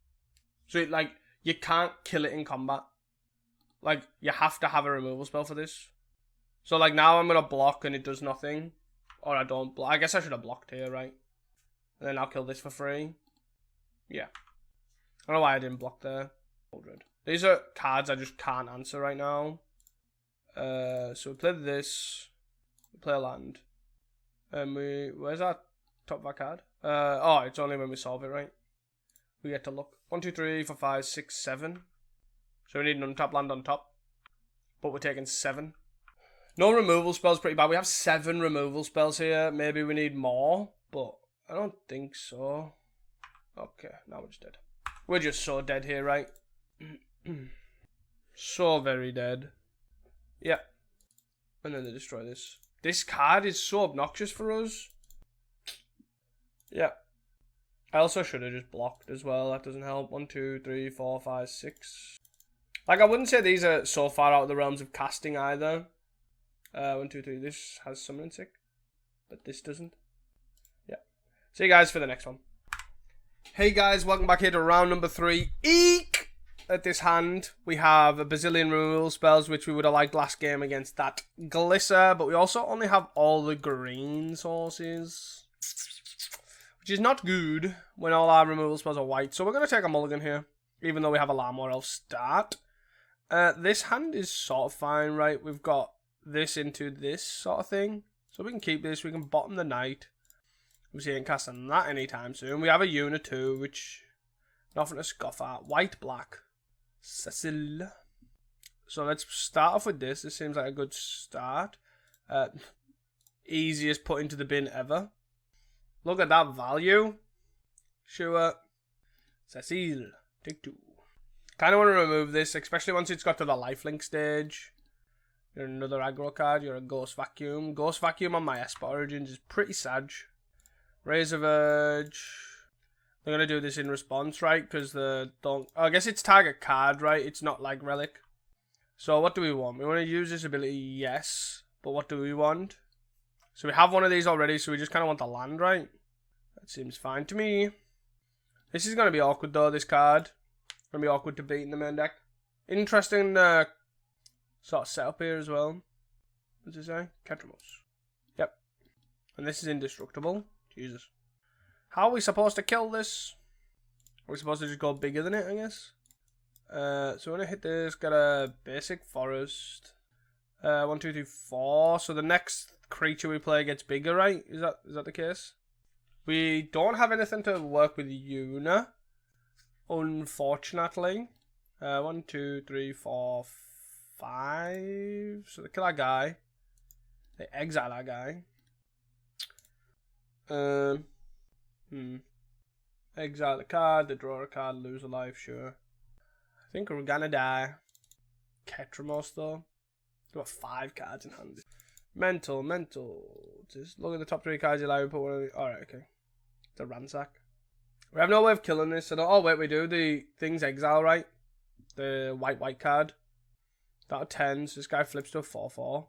Speaker 1: So it, like, you can't kill it in combat. Like, you have to have a removal spell for this. So like now I'm going to block and it does nothing. Or I don't block. I guess I should have blocked here, right? And then I'll kill this for free. Yeah. I don't know why I didn't block there. 100. These are cards I just can't answer right now. So we play this. We play a land. And where's our top of our card? Oh, it's only when we solve it, right? We get to look. 1, 2, 3, 4, 5, 6, 7. So we need an untapped land on top. But we're taking 7. No removal spells, pretty bad. We have 7 removal spells here. Maybe we need more, but I don't think so. Okay, now we're just dead. We're just so dead here, right? So very dead. Yeah. And then they destroy this. This card is so obnoxious for us. Yeah. I also should have just blocked as well. That doesn't help. 1, 2, 3, 4, 5, 6. Like, I wouldn't say these are so far out of the realms of casting either. 1, 2, 3. This has Summoning Sick, but this doesn't. Yeah. See you guys for the next one. Hey guys, welcome back here to round number 3. Eek! At this hand, we have a bazillion removal spells, which we would have liked last game against that Glisser, but we also only have all the green sources, which is not good when all our removal spells are white. So we're going to take a mulligan here, even though we have a Lamor Elf start. This hand is sort of fine, right? We've got this into this sort of thing. So we can keep this, we can bottom the knight. Obviously ain't casting that anytime soon. We have a Yuna too, which nothing to scoff at. White, black. Cecil. So let's start off with this. This seems like a good start. Easiest put into the bin ever. Look at that value. Sure. Cecil. Take 2. Kind of want to remove this, especially once it's got to the lifelink stage. You're another aggro card. You're a Ghost Vacuum. Ghost Vacuum on my Esper Origins is pretty sad. Razor Verge. They're going to do this in response, right? Because the don't... I guess it's target card, right? It's not like Relic. So what do we want? We want to use this ability, yes. But what do we want? So we have one of these already, so we just kind of want the land, right? That seems fine to me. This is going to be awkward, though, this card. Going to be awkward to beat in the main deck. Interesting sort of setup here as well. What does it say? Catramos. Yep. And this is indestructible. Jesus. How are we supposed to kill this? Are we supposed to just go bigger than it, I guess? So we're going to hit this. Got a basic forest. 1, 2, 3, 4. So the next creature we play gets bigger, right? Is that the case? We don't have anything to work with Yuna, unfortunately. 1, 2, 3, 4, 5. So they kill our guy. They exile our guy. Exile the card, they draw a card, lose a life, sure. I think we're gonna die. Ketramos though. We've got 5 cards in hand. Mental. Just look at the top 3 cards you like, put one of the... Alright, okay. It's a ransack. We have no way of killing this. Oh wait, we do. The thing's exile, right? The white card. That a 10, so this guy flips to a 4/4.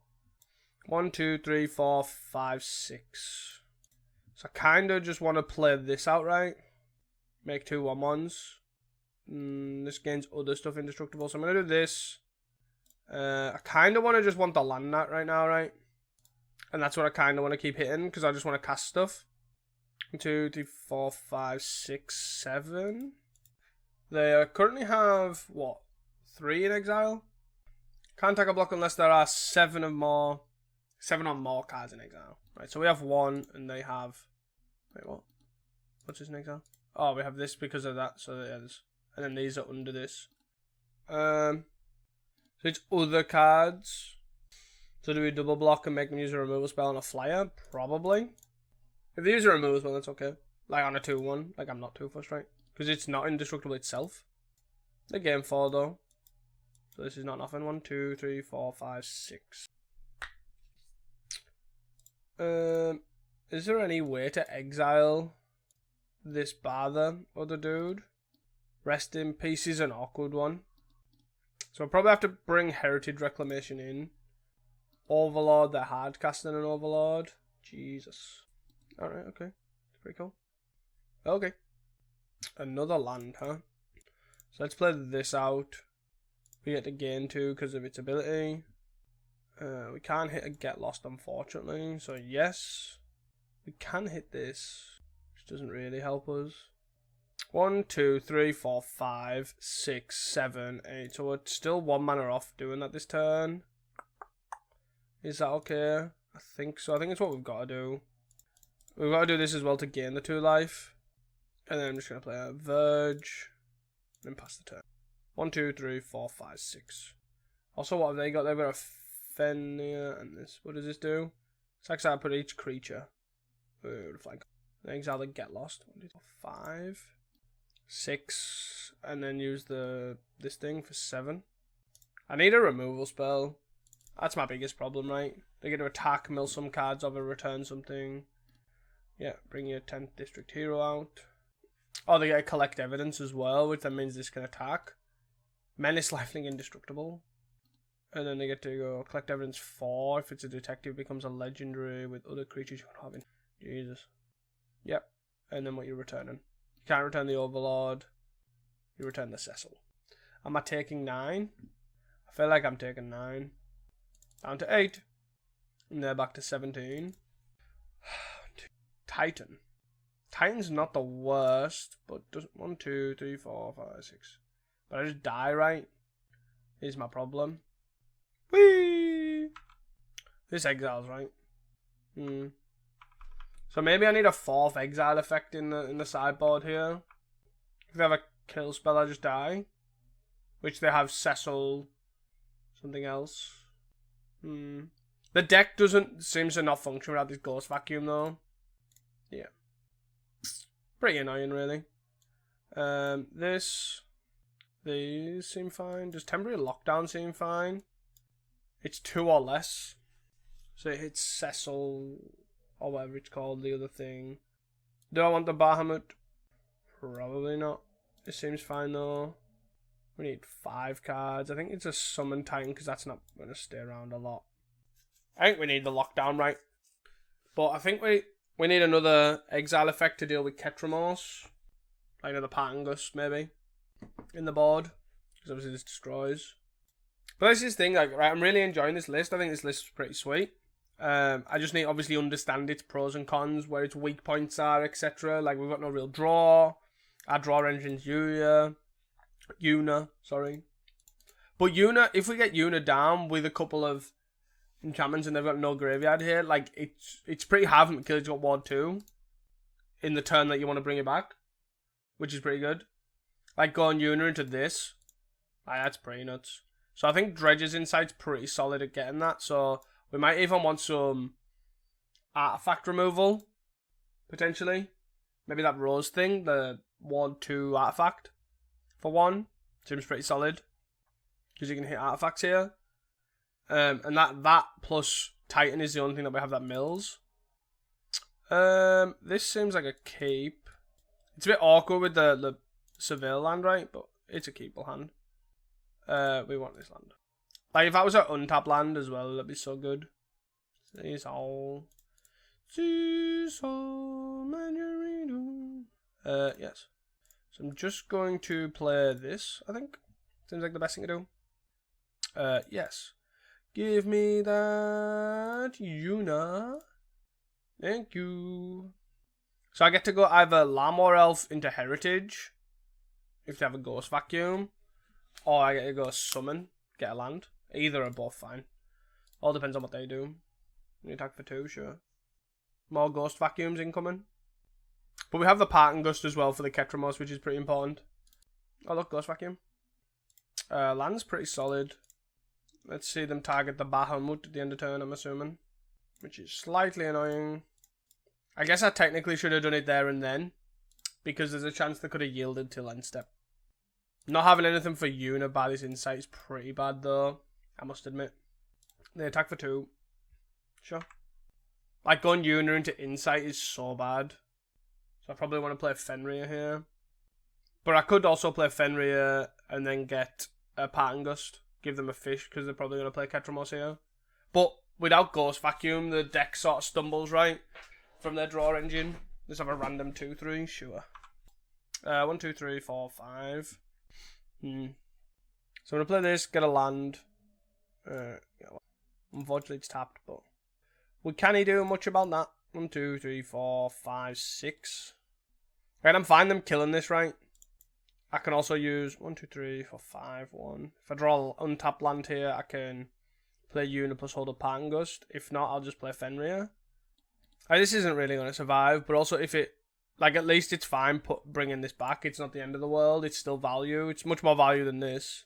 Speaker 1: 1, 2, 3, 4, 5, 6. So I kind of just want to play this outright. Make 2 1/1s. This gains other stuff indestructible. So I'm going to do this. I kind of want to just want the land that right now, right? And that's what I kind of want to keep hitting because I just want to cast stuff. 1, 2, 3, 4, 5, 6, 7. They currently have, what, 3 in exile? Can't take a block unless there are 7 or more 7 or more cards in exile. Right, so we have 1 and they have... Wait, what? What's this in exile? Oh, we have this because of that, so there's... And then these are under this. So it's other cards. So do we double block and make them use a removal spell on a flyer? Probably. If they use a removal spell, that's okay. Like on a 2-1. Like I'm not too fussed, right? Because it's not indestructible itself. The game 4 though. So this is not nothing. 1, 2, 3, 4, 5, 6. Is there any way to exile this bother other dude? Rest in peace is an awkward one. So I'll probably have to bring Heritage Reclamation in. Overlord, they're hard casting an Overlord. Jesus. Alright, okay. Pretty cool. Okay. Another land, huh? So let's play this out. We get to gain 2 because of its ability. We can't hit a Get Lost, unfortunately. So yes. We can hit this. Which doesn't really help us. 1, 2, 3, 4, 5, 6, 7, 8. So we're still 1 mana off doing that this turn. Is that okay? I think so. I think it's what we've got to do. We've got to do this as well to gain the 2 life. And then I'm just going to play a Verge. And then pass the turn. 1, 2, 3, 4, 5, 6. Also, what have they got? They've got a Fenrir and this. What does this do? It's like I put each creature. The flank. Then exile the Get Lost. 1, 2, 5, 6. And then use this thing for 7. I need a removal spell. That's my biggest problem, right? They get to attack, mill some cards off, or return something. Yeah, bring your 10th district hero out. Oh, they get to collect evidence as well, which then means this can attack. Menace, lifelink, indestructible. And then they get to go collect evidence 4. If it's a detective, becomes a legendary with other creatures you can have in. Jesus. Yep. And then what you're returning. You can't return the Overlord. You return the Cecil. Am I taking 9? I feel like I'm taking 9. Down to 8. And they're back to 17. Titan. Titan's not the worst, but doesn't 1, 2, 3, 4, 5, 6. But I just die, right? Is my problem. Whee! This exiles, right? So maybe I need a 4th exile effect in the sideboard here. If they have a kill spell, I just die. Which they have Cecil. Something else. The deck seems to not function without this Ghost Vacuum though. Yeah. Pretty annoying really. These seem fine. Does Temporary Lockdown seem fine? It's 2 or less. So it hits Cecil or whatever it's called, the other thing. Do I want the Bahamut? Probably not. It seems fine though. We need 5 cards. I think it's a Summon Titan because that's not going to stay around a lot. I think we need the Lockdown, right? But I think we need another exile effect to deal with Ketramos. Like another Pattern Gust, maybe. In the board. Because obviously this destroys. But that's this thing, like, right, I'm really enjoying this list. I think this list is pretty sweet. I just need to obviously understand its pros and cons, where its weak points are, etc. Like, we've got no real draw. Our draw engine's Yuna, sorry. But Yuna, if we get Yuna down with a couple of enchantments and they've got no graveyard here, like, it's pretty hard because it's got Ward 2 in the turn that you want to bring it back, which is pretty good. Like, going Yuna into this, like, that's pretty nuts. So I think Dredge's Insight's pretty solid at getting that, so we might even want some artifact removal, potentially. Maybe that Rose thing, the Ward 2 artifact. For 1, seems pretty solid. Because you can hit artifacts here. And that plus Titan is the only thing that we have that mills. This seems like a keep. It's a bit awkward with the Seville land, right? But it's a keepable hand. We want this land. Like, if that was an untapped land as well, that'd be so good. Yes. So I'm just going to play this, I think. Seems like the best thing to do. Yes. Give me that Yuna. Thank you. So I get to go either Lamb or Elf into Heritage, if they have a Ghost Vacuum, or I get to go Summon, get a land. Either or both fine. All depends on what they do. You attack for 2, sure. More Ghost Vacuums incoming. But we have the Parting Gust as well for the Ketramos, which is pretty important. Oh look, Ghost Vacuum. Land's pretty solid. Let's see them target the Bahamut at the end of turn, I'm assuming. Which is slightly annoying. I guess I technically should have done it there and then. Because there's a chance they could have yielded till end step. Not having anything for Yuna by this insight is pretty bad though. I must admit. They attack for 2. Sure. Like going Yuna into insight is so bad. So I probably want to play Fenrir here. But I could also play Fenrir and then get a Parting Gust. Give them a fish because they're probably going to play Ketramos here. But without Ghost Vacuum, the deck sort of stumbles, right? From their draw engine. Let's have a random 2-3, sure. 1, 2, 3, 4, 5. So I'm going to play this, get a land. Unfortunately it's tapped, but we can't do much about that. 1, 2, 3, 4, 5, 6. Right, I'm fine them killing this, right? I can also use 1, 2, 3, 4, 5, 1. If I draw untapped land here, I can play Yuna plus hold a Parting Gust. If not, I'll just play Fenrir. This isn't really going to survive, but also if it, like, at least it's fine bringing this back. It's not the end of the world. It's still value. It's much more value than this.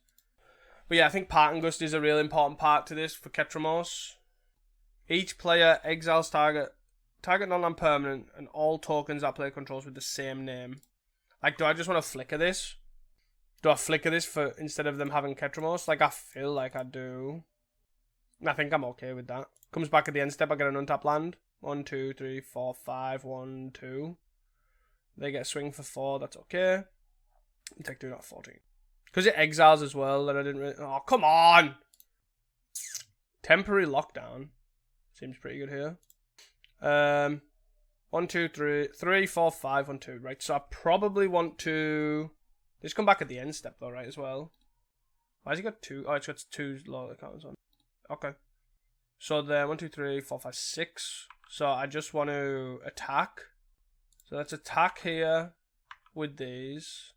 Speaker 1: But yeah, I think Parting Gust is a real important part to this for Ketramos. Each player exiles target non-land permanent and all tokens that player controls with the same name. Like, do I just want to flicker this? Do I flicker this for instead of them having Ketramos? Like, I feel like I do. I think I'm okay with that. Comes back at the end step, I get an untapped land. 1, 2, 3, 4, 5, 1, 2. They get a swing for 4, that's okay. You take 2, not 14. Because it exiles as well, that I didn't really... Oh, come on! Temporary lockdown. Seems pretty good here. 1, 2, 3, 4, 5, 1, 2. Right, so I probably want to... This come back at the end step though, right, as well. Why has he got 2? Oh, it's got 2 low accounts on. Okay. So then 1, 2, 3, 4, 5, 6. So I just want to attack. So let's attack here with these.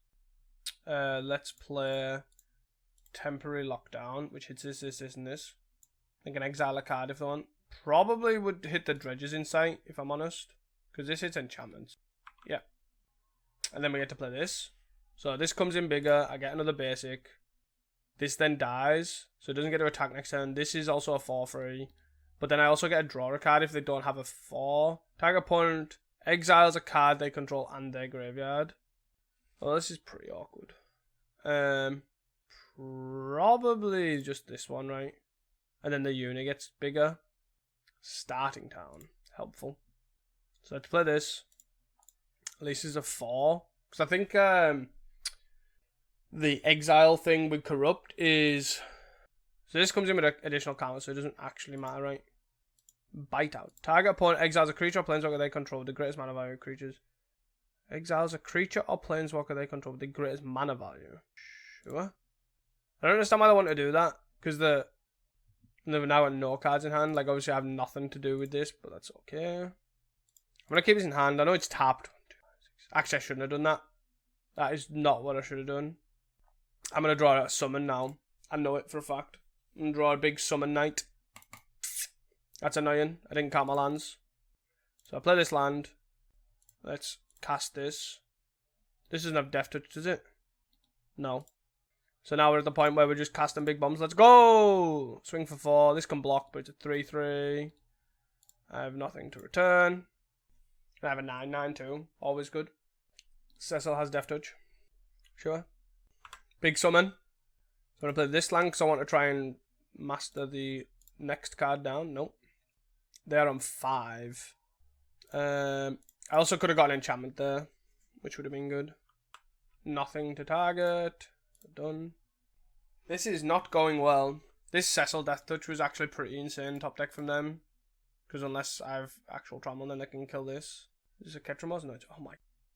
Speaker 1: Let's play Temporary Lockdown, which hits this, and this. I can exile a card if they want. Probably would hit the Dredge's Insight, if I'm honest. Because this hits enchantments. Yeah. And then we get to play this. So this comes in bigger. I get another basic. This then dies. So it doesn't get to attack next turn. This is also a 4/3. But then I also get a draw a card if they don't have a 4. Target opponent exiles a card they control and their graveyard. Well, this is pretty awkward. Probably just this one, right? And then the Yuna gets bigger. Starting town. Helpful. So let's play this. At least it's a 4. Because I think the exile thing with Corrupt is... So this comes in with an additional counter, so it doesn't actually matter, right? Bite out. Target opponent exiles a creature or planeswalker they control with the greatest mana value of creatures. Exiles a creature or planeswalker they control with the greatest mana value. Sure. I don't understand why they want to do that. Because they've now got no cards in hand. Like, obviously I have nothing to do with this, but that's okay. I'm going to keep this in hand. I know it's tapped. Actually, I shouldn't have done that. That is not what I should have done. I'm going to draw a summon now. I know it for a fact. I'm going to draw a big summon knight. That's annoying. I didn't count my lands. So I play this land. Let's cast this. This doesn't have Death Touch, does it? No. So now we're at the point where we're just casting big bombs. Let's go! Swing for 4. This can block, but it's a 3/3. I have nothing to return. I have a 9/9 too. Always good. Cecil has Death Touch. Sure. Big summon. So I'm going to play this land because I want to try and master the next card down. Nope. They're on 5. I also could have got an enchantment there, which would have been good. Nothing to target. Done. This is not going well. This Cecil Death Touch was actually pretty insane top deck from them. Because unless I have actual Trammel, then they can kill this. This is a Ketramos? No, oh my.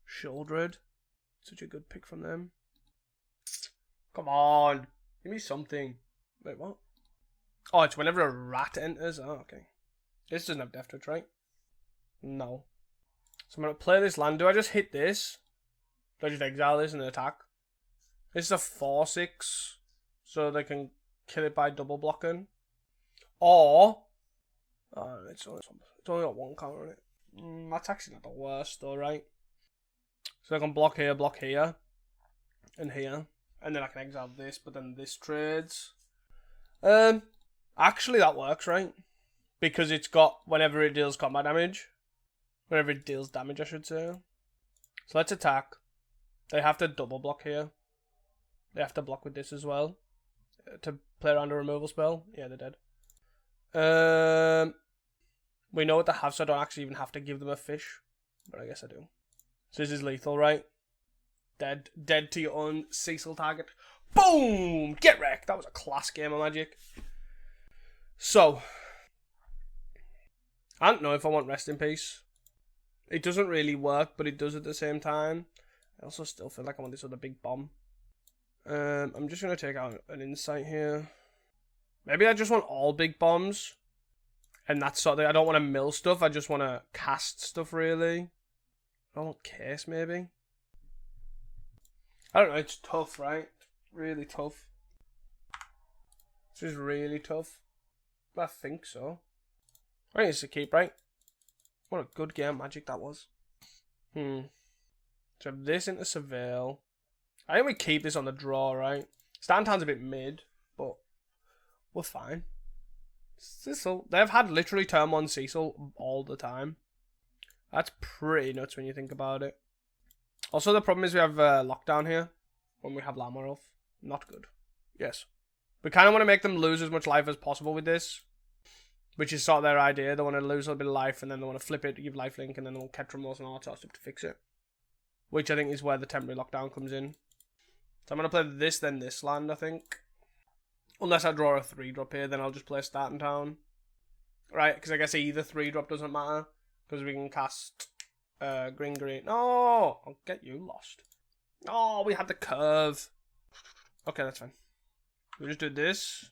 Speaker 1: Shieldred. Such a good pick from them. Come on. Give me something. Wait, what? Oh, it's whenever a rat enters. Oh, okay. This doesn't have Death Touch, right? No. So I'm going to play this land. Do I just hit this? Do I just exile this and attack? This is a 4/6. So they can kill it by double blocking. Or... Oh, it's only got 1 counter on it. That's actually not the worst though, right? So I can block here, and here. And then I can exile this, but then this trades. Actually that works, right? Because it's got whenever it deals combat damage. Whenever it deals damage, I should say. So let's attack. They have to double block here. They have to block with this as well. To play around a removal spell. Yeah, they're dead. We know what they have, so I don't actually even have to give them a fish. But I guess I do. So this is lethal, right? Dead. Dead to your own Cecil target. Boom! Get wrecked. That was a class game of Magic. So. I don't know if I want Rest in Peace. It doesn't really work, but it does at the same time. I also still feel like I want this other big bomb. I'm just going to take out an Insight here. Maybe I just want all big bombs. And that's sort of, I don't want to mill stuff, I just want to cast stuff, really. I want Case, maybe. I don't know, it's tough, right? Really tough. This is really tough. I think so. I think it's a keep, right? What a good game of Magic that was. So this into Surveil. I think we keep this on the draw, right? Stanton's a bit mid, but we're fine. Cecil, they've had literally turn 1 Cecil all the time. That's pretty nuts when you think about it. Also, the problem is we have lockdown here when we have Lamarov. Not good. Yes. We kind of want to make them lose as much life as possible with this, which is sort of their idea. They want to lose a little bit of life and then they want to flip it, give lifelink, and then they want Ketramos and all that sort of stuff to fix it. Which I think is where the temporary lockdown comes in. So I'm going to play this, then this land, I think. Unless I draw a 3-drop here, then I'll just play Starting Town. Right, because I guess either 3-drop doesn't matter. Because we can cast green. No! I'll get you lost. Oh, we had the curve. Okay, that's fine. We just do this.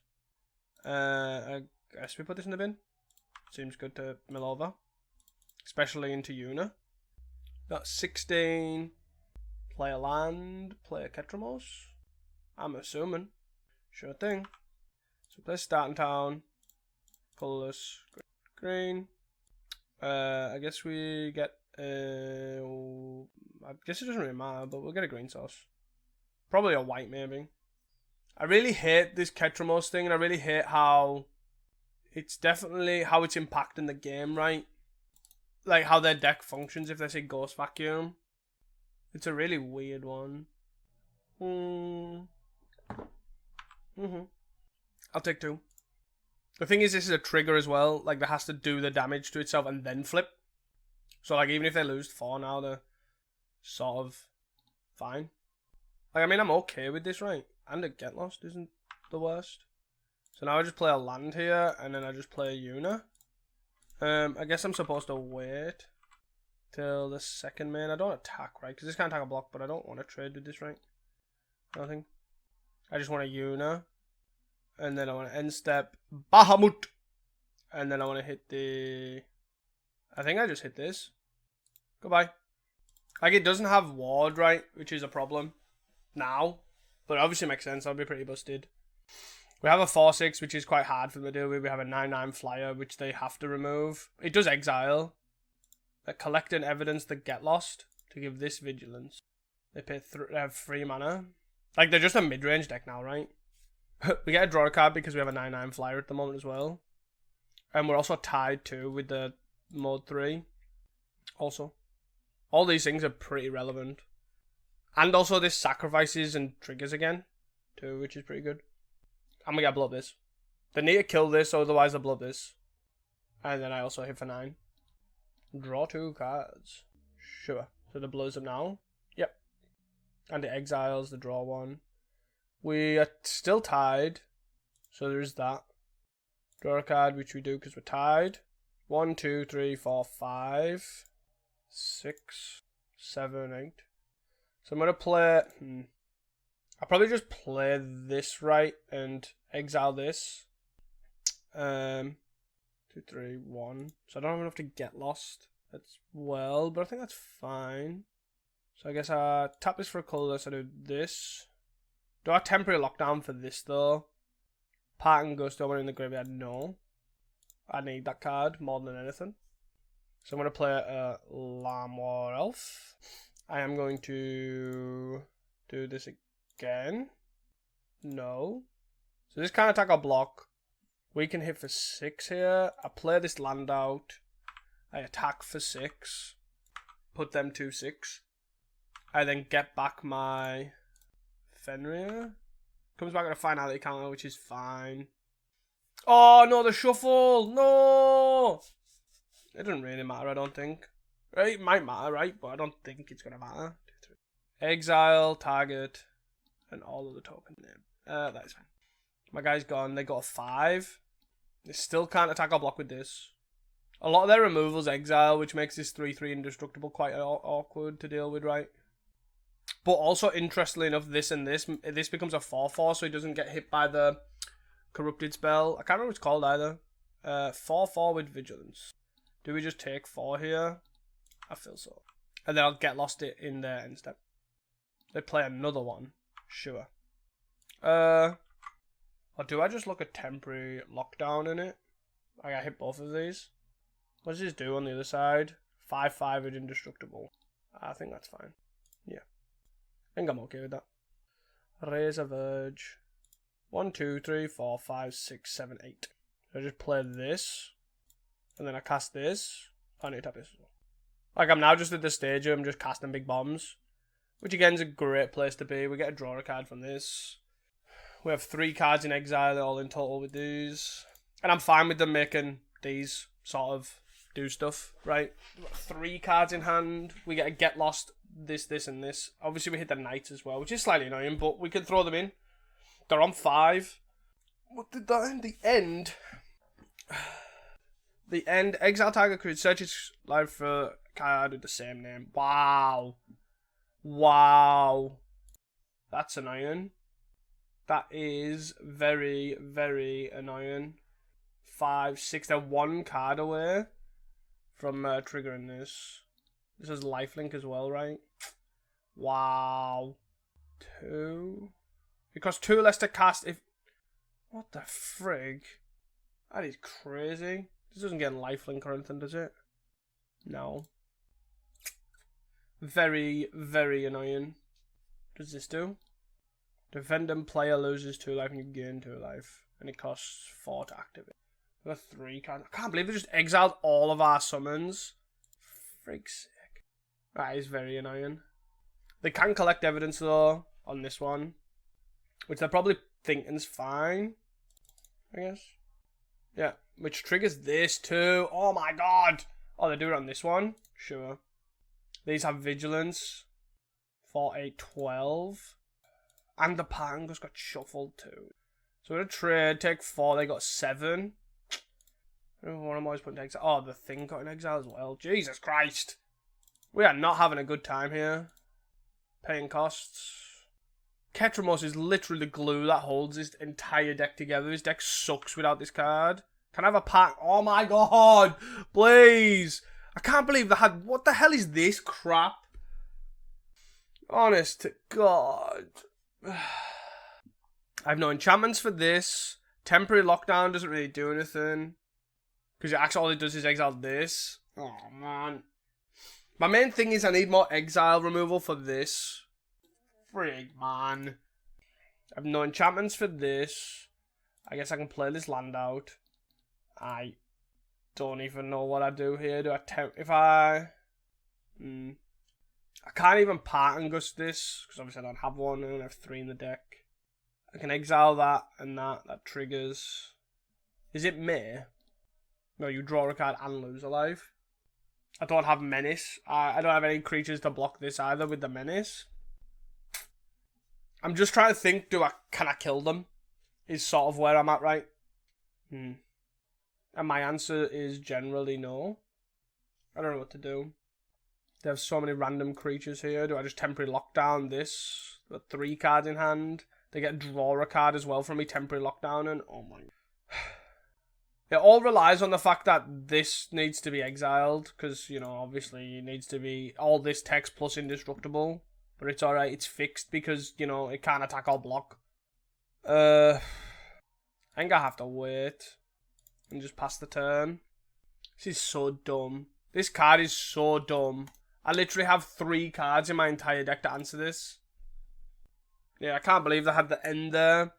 Speaker 1: I guess we put this in the bin. Seems good to mill over. Especially into Yuna. Got 16. Play a land. Play a Ketramos. I'm assuming. Sure thing. So play Starting Town. Colorless. Green. I guess we get... I guess it doesn't really matter, but we'll get a green source. Probably a white, maybe. I really hate this Ketramos thing, and I really hate how... It's definitely how it's impacting the game, right? Like how their deck functions if they say Ghost Vacuum. It's a really weird one. I'll take 2. The thing is, this is a trigger as well. Like, that has to do the damage to itself and then flip. So, like, even if they lose 4 now, they're sort of fine. Like, I mean, I'm okay with this, right? And a Get Lost isn't the worst. So now I just play a land here, and then I just play a Yuna. I guess I'm supposed to wait till the second main. I don't attack, right? Because this can't attack a block, but I don't want to trade with this, right? Nothing. I just want a Yuna. And then I want to end step Bahamut. And then I want to hit the... I think I just hit this. Goodbye. Like, it doesn't have ward, right? Which is a problem. Now. But it obviously makes sense. I'll be pretty busted. We have a 4-6, which is quite hard for them to deal with. We have a 9-9 flyer, which they have to remove. It does exile. Collect an evidence that get lost to give this vigilance. They have 3 mana. Like, they're just a mid-range deck now, right? We get a draw card because we have a 9-9 flyer at the moment as well. And we're also tied too with the mode 3. Also. All these things are pretty relevant. And also this sacrifices and triggers again too, which is pretty good. And we gotta blow up this. They need to kill this, otherwise they'll blow up this. And then I also hit for 9. Draw 2 cards. Sure. So the blows up now. Yep. And it exiles the draw 1. We are still tied. So there's that. Draw a card, which we do because we're tied. 1, 2, 3, 4, 5, 6, 7, 8. So I'm going to play... I'll probably just play this right and exile this. 2, 3, 1. So I don't have enough to get lost as well, but I think that's fine. So I guess I tap this for a colorless. I do this. Do I temporary lockdown for this though? Part and Ghost, do I want it in the graveyard? No. I need that card more than anything. So I'm going to play a Lamar Elf. I am going to do this again. No. So this can't attack or block. We can hit for 6 here. I play this land out. I attack for 6. Put them 2/6. I then get back my Fenrir. Comes back with a finality counter, which is fine. Oh, no, the shuffle. No. It doesn't really matter, I don't think. It might matter, right? But I don't think it's going to matter. Exile, target, and all of the token name. That is fine. My guy's gone. They got a 5. They still can't attack or block with this. A lot of their removals exile, which makes this 3/3 indestructible quite awkward to deal with, right? But also, interestingly enough, this becomes a 4/4, so he doesn't get hit by the corrupted spell. I can't remember what it's called either. 4/4 with vigilance. Do we just take 4 here? I feel so. And then I'll get lost it in there instead. They play another one. Sure. Or do I just look at temporary lockdown in it? I gotta hit both of these. What does this do on the other side? 5/5 with indestructible. I think that's fine. Yeah. I think I'm okay with that. Raise a Verge. 1, 2, 3, 4, 5, 6, 7, 8. So I just play this. And then I cast this. I need to tap this as well. Like, I'm now just at the stage where I'm just casting big bombs. Which again is a great place to be. We get to draw a card from this. We have 3 cards in exile all in total with these. And I'm fine with them making these sort of do stuff, right? We've got 3 cards in hand. We get a get lost, this, and this. Obviously we hit the knights as well, which is slightly annoying, but we can throw them in. They're on 5. What did that in the end? The end, exile target creates searches live for card with the same name. Wow. Wow. That's annoying. That is very, very annoying. 5, 6, they're 1 card away from triggering this. This is lifelink as well, right? Wow. 2. It costs 2 less to cast if... What the frig? That is crazy. This doesn't get lifelink or anything, does it? No. Very, very annoying. What does this do? Defendant player loses 2 life and you gain 2 life. And it costs 4 to activate. We have 3 cards. I can't believe they just exiled all of our summons. Frig's sake. That is very annoying. They can collect evidence though on this one. Which they're probably thinking's fine. I guess. Yeah. Which triggers this too. Oh my god. Oh, they do it on this one? Sure. These have vigilance. 4, 8, 12. And the Pango's got shuffled too. So we're going to trade, take 4, they got 7. What am I always putting in exile? Oh, the thing got in exile as well. Jesus Christ. We are not having a good time here. Paying costs. Ketramos is literally the glue that holds his entire deck together. His deck sucks without this card. Can I have a pack? Oh my god. Please. I can't believe they had... What the hell is this crap? Honest to God. I have no enchantments for this. Temporary lockdown doesn't really do anything. Because actually all it does is exile this. Oh, man. My main thing is I need more exile removal for this. Frig, man. I have no enchantments for this. I guess I can play this land out. I don't even know what I do here. Do I if I... I can't even Parting Gust this, because obviously I don't have one, I only have 3 in the deck. I can exile that and that triggers. Is it May? No, you draw a card and lose a life. I don't have Menace. I don't have any creatures to block this either with the Menace. I'm just trying to think, can I kill them? Is sort of where I'm at, right? And my answer is generally no. I don't know what to do. They have so many random creatures here. Do I just temporary lock down this? Got 3 cards in hand. They get draw a card as well from me, temporary lockdown, and oh my. It all relies on the fact that this needs to be exiled, because, you know, obviously it needs to be all this text plus indestructible. But it's alright, it's fixed because, you know, it can't attack or block. I think I have to wait. And just pass the turn. This is so dumb. This card is so dumb. I literally have 3 cards in my entire deck to answer this. Yeah, I can't believe they had the end there.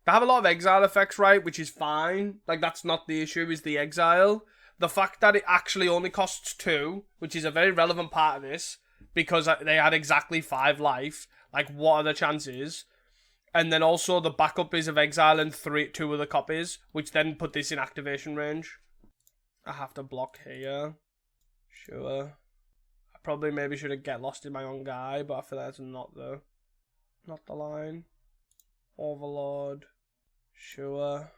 Speaker 1: They have a lot of exile effects, right? Which is fine. Like, that's not the issue, is the exile. The fact that it actually only costs 2, which is a very relevant part of this, because they had exactly 5 life. Like, what are the chances? And then also the backup is of exile and 2 other copies, which then put this in activation range. I have to block here. Sure. I probably maybe should have get lost in my own guy, but I feel that's not the line. Overlord. Sure.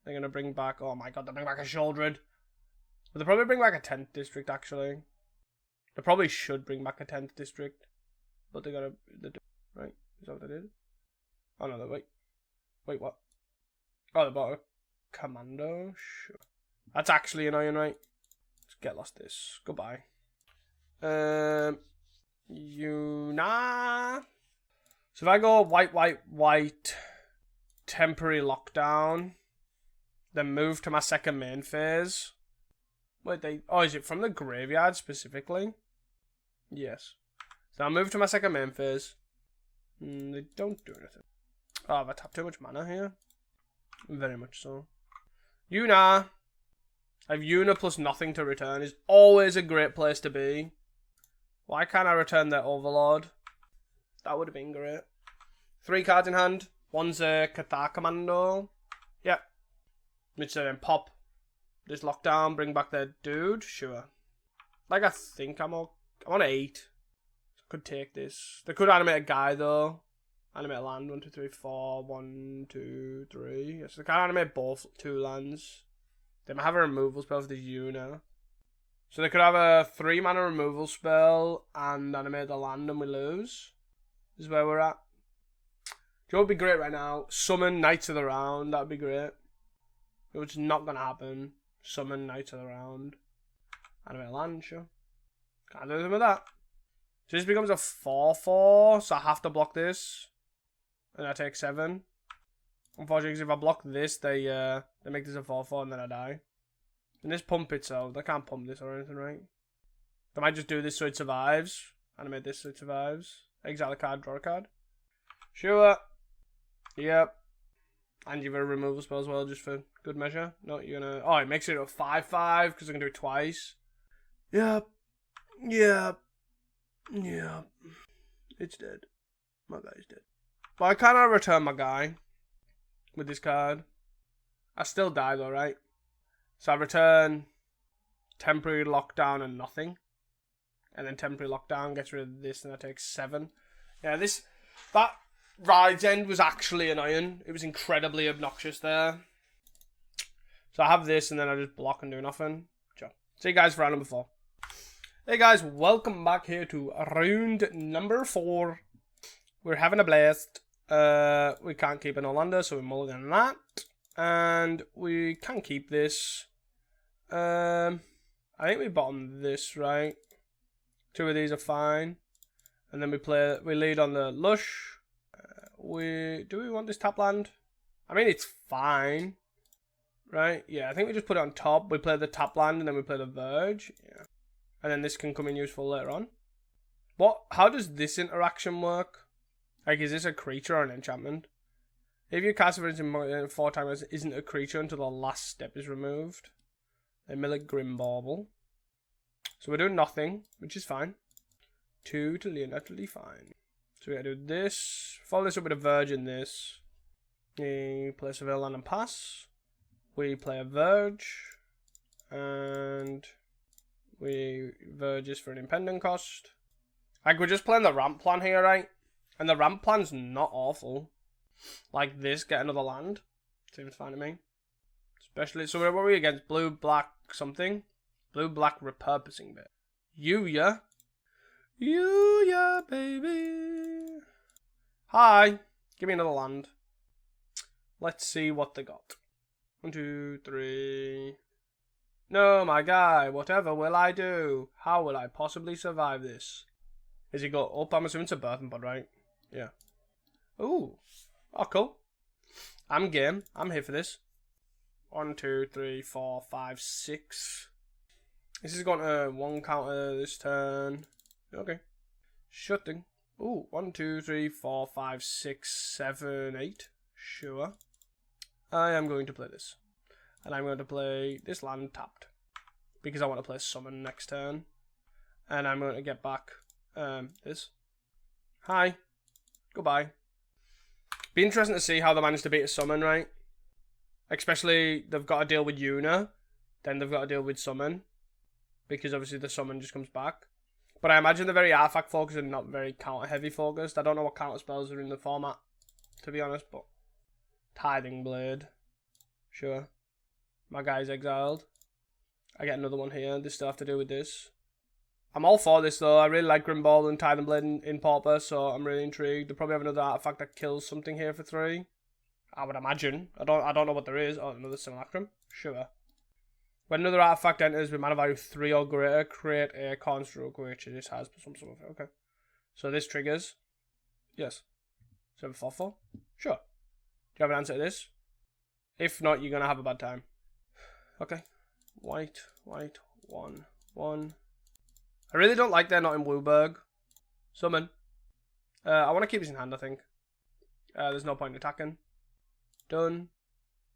Speaker 1: They're going to bring back... Oh my god, they bring back a Shouldred. But they'll probably bring back a 10th district, actually. They probably should bring back a 10th district. But they got to... Right? Is that what they did? Oh no, wait. Wait, what? Oh, they bought a Commando? Sure. That's actually annoying, right? Let's get lost this. Goodbye. Yuna. So if I go white, temporary lockdown, then move to my second main phase. Wait, oh, is it from the graveyard specifically? Yes. So I'll move to my second main phase. They don't do anything. Oh, have I tapped too much mana here? Very much so. Yuna. I have Yuna plus nothing to return. Is always a great place to be. Why can't I return their Overlord? That would have been great. 3 cards in hand. One's a Cathar Commando. Yep. Which then pop this lockdown, bring back their dude. Sure. Like, I think I'm on 8. So I could take this. They could animate a guy, though. Animate a land. 1, 2, 3, 4. 1, 2, 3. Yes, they can animate both 2 lands. They might have a removal spell for the Yuna. So they could have a 3 mana removal spell and animate the land and we lose. This is where we're at. It would be great right now. Summon Knights of the Round. That would be great. It's not going to happen. Summon Knights of the Round. Animate land, sure. Can't do anything with that. So this becomes a 4-4. So I have to block this. And I take 7. Unfortunately, because if I block this, they make this a 4-4 and then I die. And this pump itself, they can't pump this or anything, right? They might just do this so it survives. Animate this so it survives. Exile a card, draw a card. Sure. Yep. And you've got a removal spell as well, just for good measure. No, you're gonna... Oh, it makes it a 5-5, because I'm gonna do it twice. Yep. Yep. Yep. It's dead. My guy's dead. But I cannot return my guy with this card. I still die though, right? So I return temporary lockdown and nothing. And then temporary lockdown gets rid of this and I take 7. Yeah, that Ride's End was actually annoying. It was incredibly obnoxious there. So I have this and then I just block and do nothing. Sure. See you guys for round number 4. Hey guys, welcome back here to round number 4. We're having a blast. We can't keep an Orlando, so we're mulliganing that. And we can keep this. I think we bottom this, right? 2 of these are fine. And then we lead on the Lush. Do we want this tap land? I mean, it's fine. Right? Yeah, I think we just put it on top. We play the tap land and then we play the Verge. Yeah. And then this can come in useful later on. How does this interaction work? Like, is this a creature or an enchantment? If you cast it in 4 times, it isn't a creature until the last step is removed. Then mill a Grimbauble. So we're doing nothing, which is fine. 2 to Leon, naturally fine. So we gotta do this. Follow this up with a Verge in this. We play Seville Land and pass. We play a Verge. And we Verges for an impending cost. Like, we're just playing the ramp plan here, right? And the ramp plan's not awful. Like this, get another land. Seems fine to me. Especially, so what are we against? Blue, black, something? Blue, black, repurposing bit. Yuya. Yuya, baby. Hi. Give me another land. Let's see what they got. 1, 2, 3. No, my guy. Whatever will I do? How will I possibly survive this? Is he got up? I'm assuming it's a birthing pod, right? Yeah. Ooh. Oh, cool. I'm game. I'm here for this. 1, 2, 3, 4, 5, 6. This is going to 1 counter this turn. Okay. Shutting. Ooh, 1, 2, 3, 4, 5, 6, 7, 8. Sure. I am going to play this. And I'm going to play this land tapped. Because I want to play summon next turn. And I'm going to get back this. Hi. Goodbye. Be interesting to see how they manage to beat a summon, right? Especially, they've got to deal with Yuna. Then they've got to deal with summon. Because obviously the summon just comes back. But I imagine they're very artifact focused and not very counter heavy focused. I don't know what counter spells are in the format, to be honest, but Tithing Blade. Sure. My guy's exiled. I get another one here. They still have to do with this. I'm all for this though. I really like Grimball and Tithing Blade in Pauper, so I'm really intrigued. They probably have another artifact that kills something here for 3. I would imagine. I don't know what there is. Oh, another Simulacrum? Sure. When another artifact enters with mana value 3 or greater, create a construct which this has some sort of. Okay. So this triggers. Yes. So 4/4? Sure. Do you have an answer to this? If not, you're gonna have a bad time. Okay. White, 1, 1. I really don't like they're not in Wooburg. Summon. I want to keep this in hand, I think. There's no point in attacking. Done.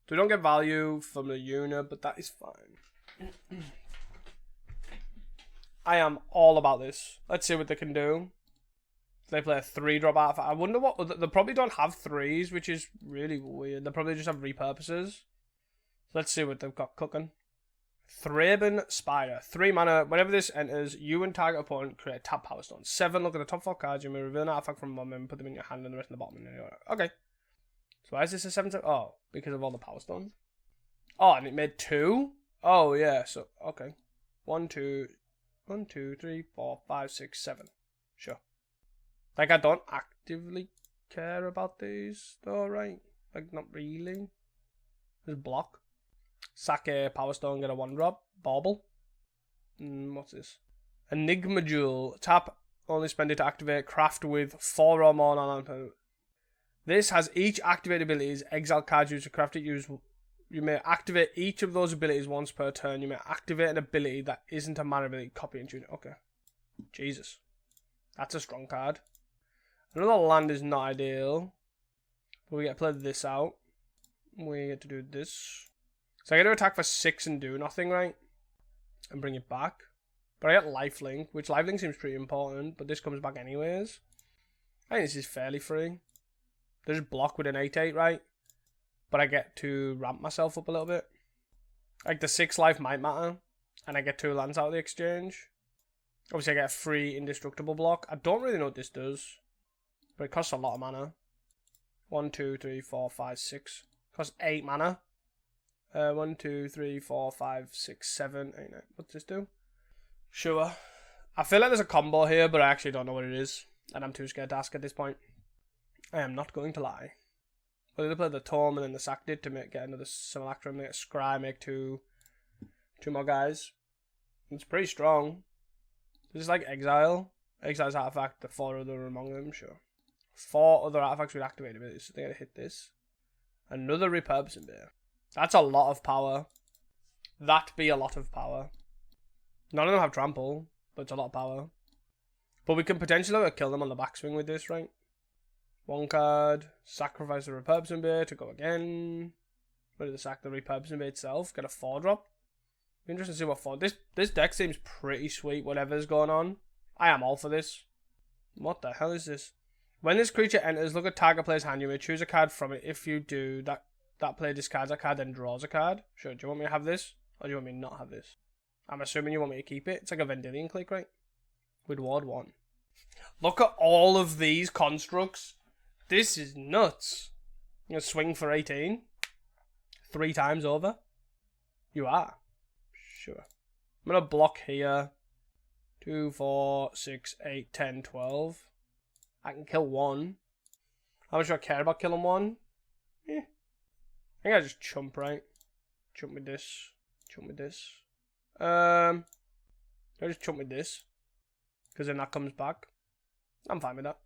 Speaker 1: So we don't get value from the Yuna, but that is fine. I am all about this. Let's see what they can do. They play a 3-drop artifact. I wonder what... They probably don't have 3s, which is really weird. They probably just have repurposes. Let's see what they've got cooking. Thraben Spider. 3 mana. Whenever this enters, you and target opponent create a tap Power Stone. 7. Look at the top 4 cards. You may reveal an artifact from one and put them in your hand and the rest in the bottom. Okay. So why is this a 7? Oh, because of all the Power Stones. Oh, and it made 2? Oh, yeah. So, okay. 1, 2, 3, 4, 5, 6, 7. Sure. Like, I don't actively care about these, though, right? Like, not really. There's block. Sack a Power Stone, get a 1-drop. Bauble. What's this? Enigma Jewel. Tap, only spend it to activate. Craft with 4 or more non-land. This has each activated abilities. Exile cards used to craft it. You may activate each of those abilities once per turn. You may activate an ability that isn't a mana ability. Copy and tune it. Okay. Jesus. That's a strong card. Another land is not ideal. But we get to play this out. We get to do this. So I get to attack for 6 and do nothing, right? And bring it back. But I get lifelink, which lifelink seems pretty important. But this comes back anyways. I think this is fairly free. There's block with an 8/8, right? But I get to ramp myself up a little bit. Like the 6 life might matter. And I get 2 lands out of the exchange. Obviously I get a free indestructible block. I don't really know what this does. But it costs a lot of mana. 1, 2, 3, 4, 5, 6. Costs 8 mana. 1, 2, 3, 4, 5, 6, 7, 8, 9. What's this do? Sure. I feel like there's a combo here, but I actually don't know what it is. And I'm too scared to ask at this point. I am not going to lie. Well, they play the Tome and then the sacked it to get another Simulacrum, make a Scry, make two more guys. It's pretty strong. This is like Exile. Exile's artifact, the 4 other among them, sure. 4 other artifacts with activated abilities, so they're going to hit this. Another Repurposing Bear. That's a lot of power. That be a lot of power. None of them have trample, but it's a lot of power. But we can potentially kill them on the backswing with this, right? 1 card. Sacrifice the Repurposing Bear to go again. Ready to sack the Repurposing Bear itself. Get a 4-drop. Interesting to see what 4. This deck seems pretty sweet, whatever's going on. I am all for this. What the hell is this? When this creature enters, look at target player's hand. You may choose a card from it. If you do, that player discards a card, then draws a card. Sure, do you want me to have this? Or do you want me to not have this? I'm assuming you want me to keep it. It's like a Vendilion click, right? With Ward 1. Look at all of these constructs. This is nuts. You're going to swing for 18? 3 times over? You are. Sure. I'm going to block here. 2, 4, 6, 8, 10, 12. I can kill 1. How much do I care about killing 1? I think I just chump, right? Chump with this. Chump with this. I just chump with this. Because then that comes back. I'm fine with that.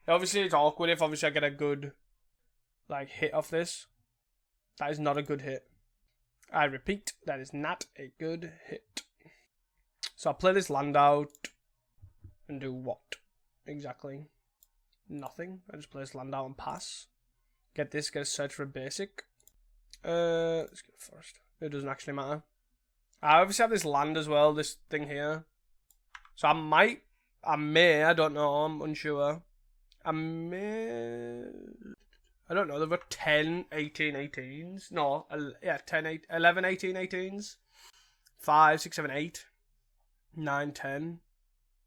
Speaker 1: Obviously, it's awkward if obviously I get a good hit off this. That is not a good hit. I repeat, that is not a good hit. So I'll play this land out and do what? Exactly. Nothing. I just play this land out and pass. Get this, get a search for a basic. Let's get it first. It doesn't actually matter. I obviously have this land as well, this thing here. So I may, I don't know, I'm unsure. I don't know, there were 10, 18, 18s. No, yeah, 10, 8, 11, 18, 18s. 5, 6, 7, 8. 9, 10,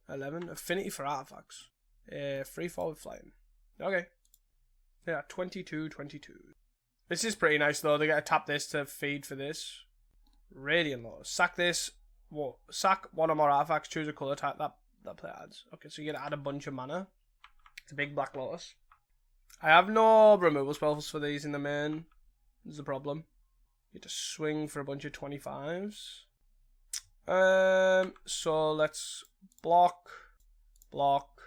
Speaker 1: 11. Affinity for artifacts. Free forward flying. Okay. Yeah, 22, 22. This is pretty nice though. They get to tap this to feed for this. Radiant Lotus. Sack this. Well, sack one or more artifacts. Choose a colour type that player adds. Okay, so you're going to add a bunch of mana. It's a big Black Lotus. I have no removal spells for these in the main. This is the problem. You have to swing for a bunch of 25s. So let's block, block,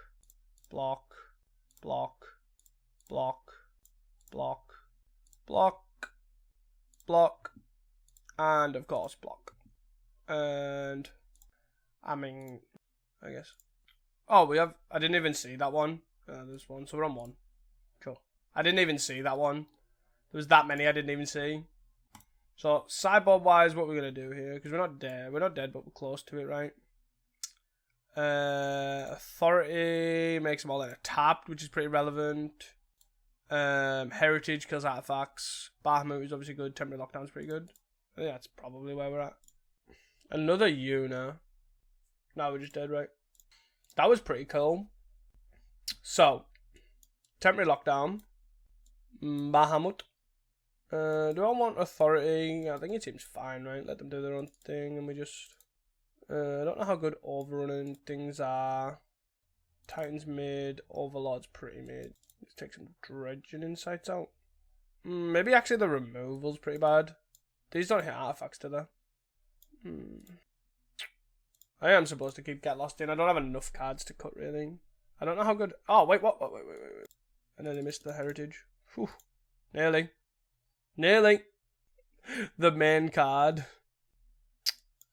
Speaker 1: block, block, block, block, block, block, and of course block. And I mean, I guess. Oh, we have. I didn't even see that one. There's one, so we're on one. Cool. I didn't even see that one. There was that many I didn't even see. So sideboard wise, what we're gonna do here, because we're not dead. We're not dead, but we're close to it, right? Authority makes them all in a tapped, which is pretty relevant. Heritage kills artifacts. Bahamut is obviously good. Temporary lockdown is pretty good. I think that's probably where we're at. Another Yuna. No, we're just dead, right? That was pretty cool. So, temporary lockdown. Bahamut. Do I want authority? I think it seems fine, right? Let them do their own thing, and we just. I don't know how good overrunning things are. Titans mid, Overlord's pretty mid. Let's take some dredging insights out. Maybe actually the removal's pretty bad. These don't hit artifacts, do they? I am supposed to keep Get Lost in. I don't have enough cards to cut, really. I don't know how good. Oh, wait, what? Wait. And then I missed the heritage. Whew. Nearly. The main card.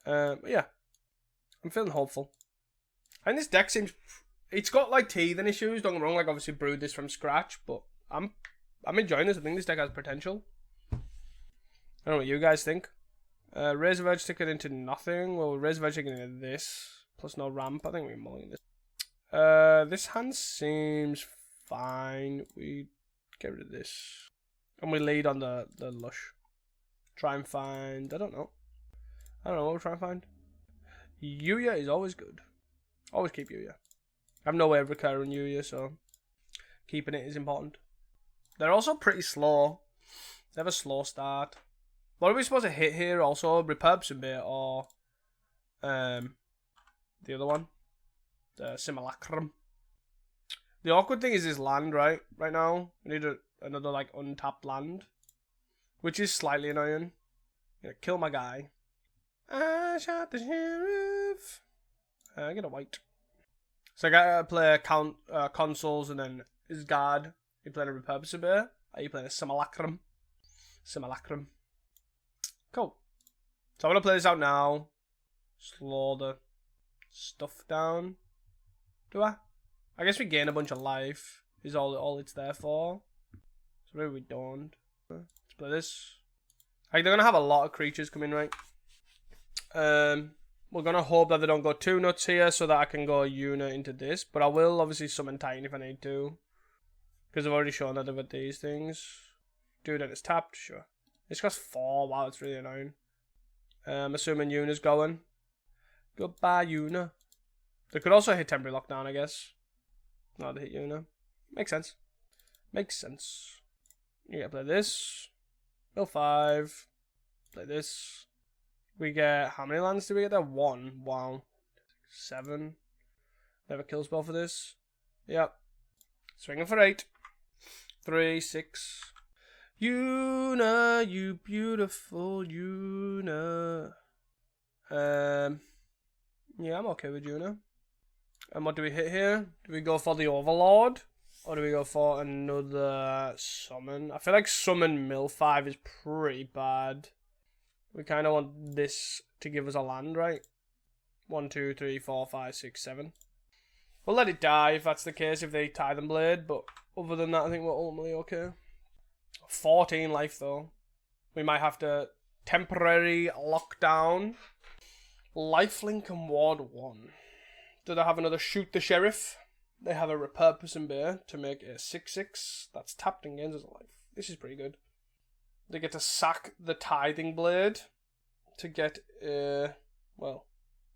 Speaker 1: But yeah. I'm feeling hopeful. And this deck seems. It's got like teething issues, don't get me wrong. Like, obviously, brewed this from scratch. But I'm enjoying this. I think this deck has potential. I don't know what you guys think. Razor Edge ticket into nothing. Well, Razor Edge ticket into this. Plus no ramp. I think we're mulling this. This hand seems fine. We get rid of this. And we lead on the lush. Try and find. I don't know what we'll try and find. Yuya is always good. Always keep Yuya. I have no way of recurring Yuya, so keeping it is important. They're also pretty slow. They have a slow start. What are we supposed to hit here also? Repurpose bit or the other one? The Simulacrum. The awkward thing is this land, right? Right now. We need another like untapped land. Which is slightly annoying. Gonna kill my guy. I shot the sheriff. I get a white. So I gotta play consoles and then his guard. You playing a repurpose bear? Are you playing a Simulacrum? Simulacrum. Cool. So I'm gonna play this out now. Slow the stuff down. Do I? I guess we gain a bunch of life. Is all it's there for. So maybe we don't. Let's play this. Like, they're gonna have a lot of creatures coming, right? We're gonna hope that they don't go too nuts here, so that I can go Yuna into this. But I will obviously summon Titan if I need to, because I've already shown that they've got these things. Dude, and it's tapped. Sure. This costs 4. Wow, it's really annoying. Assuming Yuna's going. Goodbye, Yuna. They could also hit temporary lockdown, I guess. No, they hit Yuna. Makes sense. Makes sense. You gotta play this. Mill 5. Play this. We get, how many lands do we get there? 1. Wow. 7. Never kill spell for this. Yep. Swinging for 8. 3, 6. Yuna, you beautiful Yuna. Yeah, I'm okay with Yuna. And what do we hit here? Do we go for the Overlord? Or do we go for another summon? I feel like summon Mill 5 is pretty bad. We kind of want this to give us a land, right? 1, 2, 3, 4, 5, 6, 7. We'll let it die if that's the case, if they Tithing Blade, but other than that, I think we're ultimately okay. 14 life, though. We might have to temporary lockdown. Lifelink and Ward 1. Do they have another Shoot the Sheriff? They have a Repurposing Bear to make a 6/6. That's tapped and gains as a life. This is pretty good. They get to sack the Tithing Blade to get a,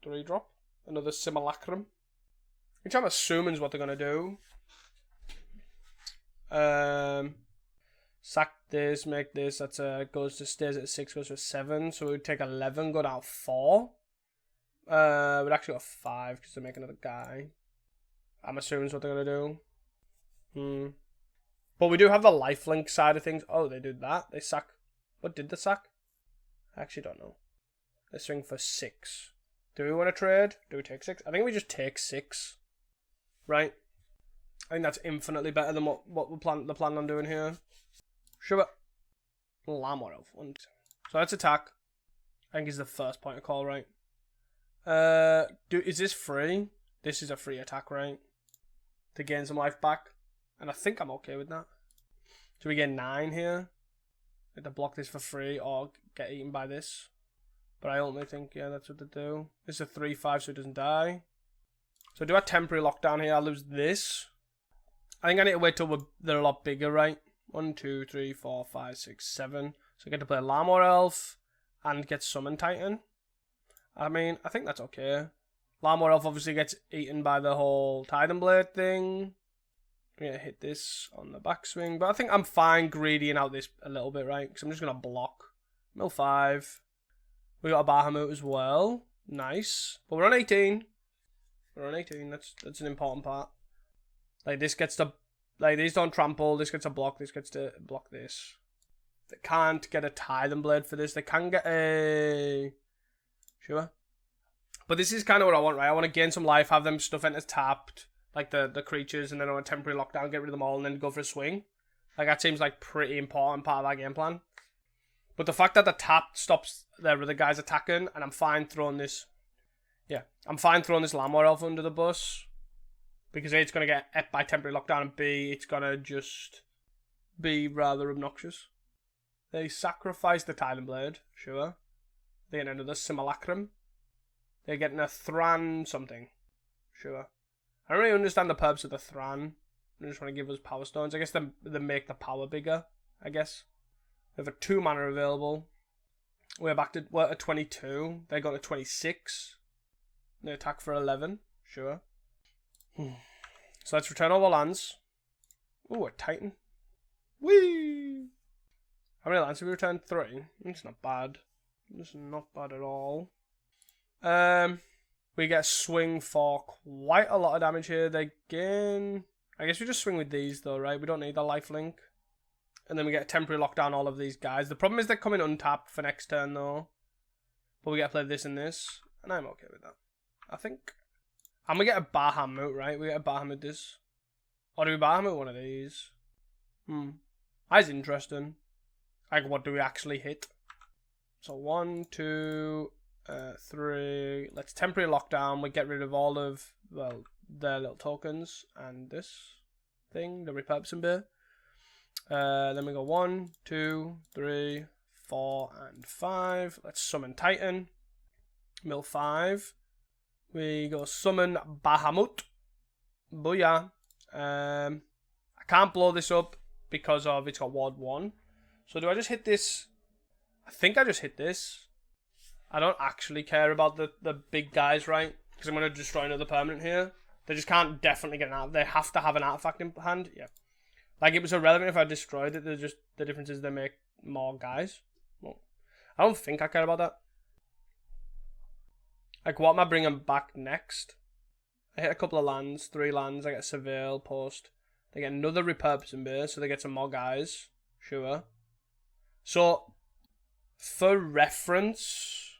Speaker 1: 3-drop. Another Simulacrum. Which I'm assuming is what they're going to do. Sack this, make this. That's stays at 6, goes to 7. So we would take 11, go down 4. We'd actually go 5 because they're making another guy. I'm assuming is what they're going to do. But we do have the lifelink side of things. Oh, they did that. They sack. What did they sack? I actually don't know. They swing for 6. Do we want to trade? Do we take 6? I think we just take 6. Right? I think that's infinitely better than what the plan on doing here. Sure. Lamor Elf. So let's attack. I think is the first point of call, right? Is this free? This is a free attack, right? To gain some life back. And I think I'm okay with that. So we get 9 here. Get to block this for free or get eaten by this. But I ultimately think, yeah, that's what they do. This is a 3/5 so it doesn't die. So do a temporary lockdown here. I'll lose this. I think I need to wait till they're a lot bigger, right? 1, 2, 3, 4, 5, 6, 7. So I get to play Lamor Elf and get Summon Titan. I mean, I think that's okay. Lamor Elf obviously gets eaten by the whole Tithing Blade thing. I'm going to hit this on the backswing. But I think I'm fine greedying out this a little bit, right? Because I'm just going to block. Mill 5. We got a Bahamut as well. Nice. But we're on 18. We're on 18. That's an important part. Like, this gets to... Like, these don't trample. This gets a block. This gets to block this. They can't get a Tithing Blade for this. They can get a... Sure. But this is kind of what I want, right? I want to gain some life, have them stuff enter tapped, like the creatures, and then on a temporary lockdown, get rid of them all, and then go for a swing. Like, that seems like pretty important part of our game plan. But the fact that the tap stops their other guys attacking, and I'm fine throwing this... Yeah, I'm fine throwing this Lamor Elf under the bus. Because A, it's going to get ep by temporary lockdown, and B, it's going to just be rather obnoxious. They sacrifice the Tithing Blade, sure. They get another Simulacrum. They're getting a Thran something, sure. I don't really understand the purpose of the Thran. They just want to give us Power Stones. I guess they make the power bigger, I guess. We have a 2 mana available. We're back to, at 22. They got a 26. They attack for 11, sure. So let's return all the lands. Ooh, a Titan. Whee! How many lands have we returned? 3. It's not bad. It's not bad at all. We get a swing for quite a lot of damage here. They gain... I guess we just swing with these though, right? We don't need the lifelink. And then we get a temporary lockdown all of these guys. The problem is they're coming untapped for next turn though. But we get to play this and this. And I'm okay with that. I think... And we get a Bahamut, right? We get a Bahamut this. Or do we Bahamut one of these? That's interesting. Like, what do we actually hit? So 1, 2, 3. Let's temporary lockdown. We get rid of all of, well, their little tokens. And this thing, the Repurposing Bear. Then we go 1, 2, 3, 4, and 5. Let's summon Titan. Mill 5. We go summon Bahamut. Booyah. I can't blow this up because of it's got Ward 1. So do I just hit this? I think I just hit this. I don't actually care about the big guys, right? Because I'm going to destroy another permanent here. They just can't definitely get an artifact. They have to have an artifact in hand. Yeah. Like, it was irrelevant if I destroyed it. The difference is they make more guys. Well, I don't think I care about that. Like, what am I bringing back next? I hit a couple of lands, 3 lands. I get a Surveil post. They get another Repurposing Bear, so they get some more guys. Sure. So, for reference,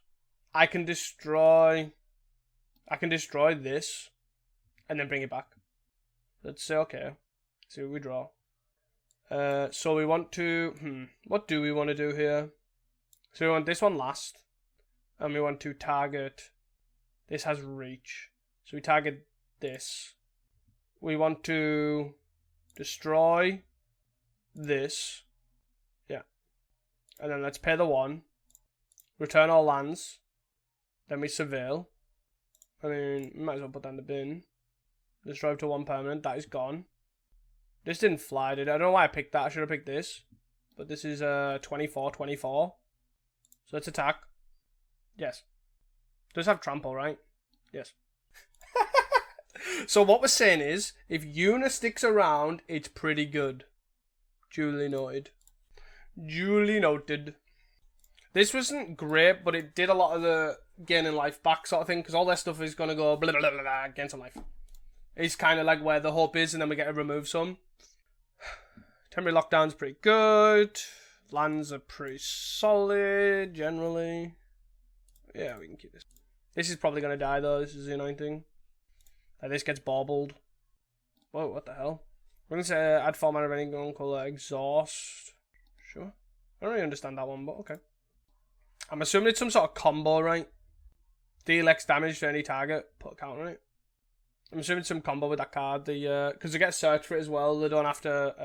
Speaker 1: I can destroy this and then bring it back. Let's say okay. See what we draw. So we want to... what do we want to do here? So we want this one last. And we want to target... This has reach. So we target this. We want to destroy this. Yeah. And then let's pay the 1. Return all lands. Then we surveil. I mean, we might as well put that in the bin. Destroy to 1 permanent. That is gone. This didn't fly, did it? I don't know why I picked that. I should have picked this. But this is 24-24. So let's attack. Yes. Does have trample, right? Yes. So what we're saying is, if Yuna sticks around, it's pretty good. Duly noted. Duly noted. This wasn't great, but it did a lot of the gaining life back sort of thing, because all their stuff is going to go blah, blah, blah, blah, gain some life. It's kind of like where the hope is, and then we get to remove some. Temporary lockdown's pretty good. Lands are pretty solid, generally. Yeah, we can keep this. This is probably going to die, though. This is the annoying thing. This gets baubled. Whoa, what the hell? We're going to say add 4 mana of any gun colour, exhaust. Sure. I don't really understand that one, but okay. I'm assuming it's some sort of combo, right? Deal X damage to any target, put a counter on it. I'm assuming it's some combo with that card. Because they get search for it as well. They don't have to,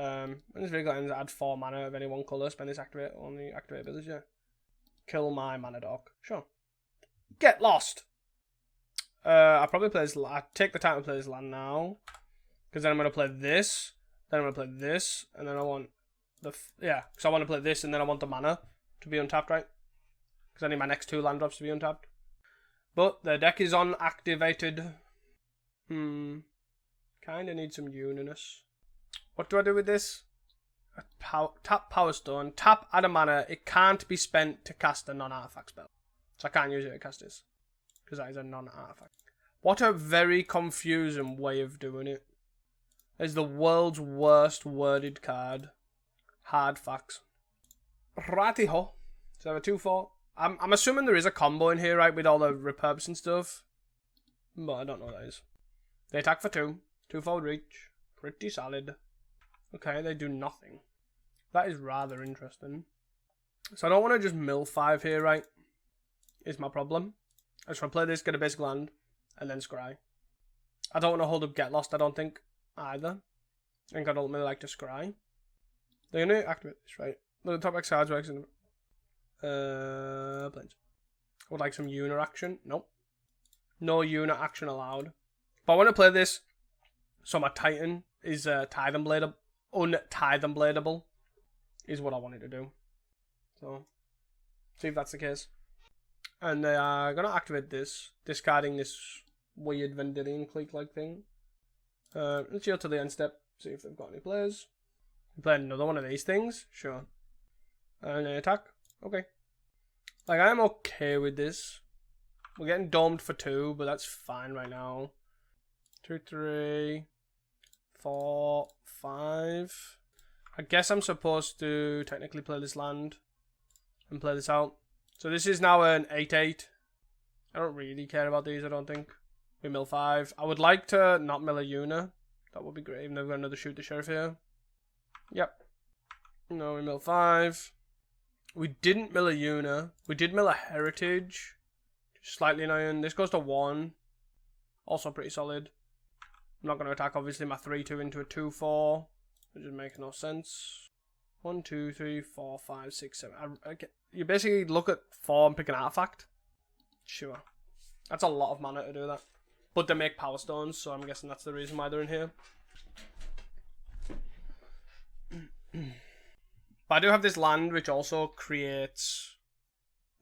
Speaker 1: when this vehicle ends, add 4 mana of any one colour, spend this activate on the activate ability, yeah. Kill my mana dog. Sure. Get lost! I'll probably play this. I take the time to play this land now. Because then I'm going to play this. Then I'm going to play this. And then I want the... Yeah, because I want to play this and then I want the mana to be untapped, right? Because I need my next 2 land drops to be untapped. But the deck is unactivated. Kind of need some Uniness. What do I do with this? Tap Power Stone. Tap add a mana. It can't be spent to cast a non-artifact spell. So I can't use it to cast this. Because that is a non-artifact. What a very confusing way of doing it. It's the world's worst worded card. Hard facts. Righty-ho. So I have a 2-4. I'm assuming there is a combo in here, right, with all the repurpose and stuff. But I don't know what that is. They attack for 2. 2-4 reach. Pretty solid. Okay, they do nothing. That is rather interesting. So I don't want to just mill 5 here, right? Is my problem. I just want to play this, get a basic land, and then scry. I don't want to hold up Get Lost, I don't think, either. I think I'd ultimately like to scry. They're going to activate this, right? Look at the top X cards, X in planes. I would like some Yuna action. Nope. No Yuna action allowed. But I want to play this, so my Titan is Tie Them Bladeable. Untie Them Bladeable is what I wanted to do. So, see if that's the case. And they are going to activate this, discarding this weird Vendilion Clique-like thing. Let's go to the end step, see if they've got any players. Play another one of these things? Sure. And they attack? Okay. Like, I'm okay with this. We're getting domed for 2, but that's fine right now. 2, 3, 4, 5. I guess I'm supposed to technically play this land and play this out. So this is now an 8-8. I don't really care about these, I don't think. We mill 5. I would like to not mill a Yuna. That would be great, even though we've got another Shoot the Sheriff here. Yep. No, we mill 5. We didn't mill a Yuna. We did mill a Heritage. Slightly annoying. This goes to 1. Also pretty solid. I'm not going to attack, obviously, my 3-2 into a 2-4. Which just makes no sense. 1, 2, 3, 4, 5, 6, 7. You basically look at 4 and pick an artifact. Sure. That's a lot of mana to do that. But they make Power Stones, so I'm guessing that's the reason why they're in here. But I do have this land, which also creates...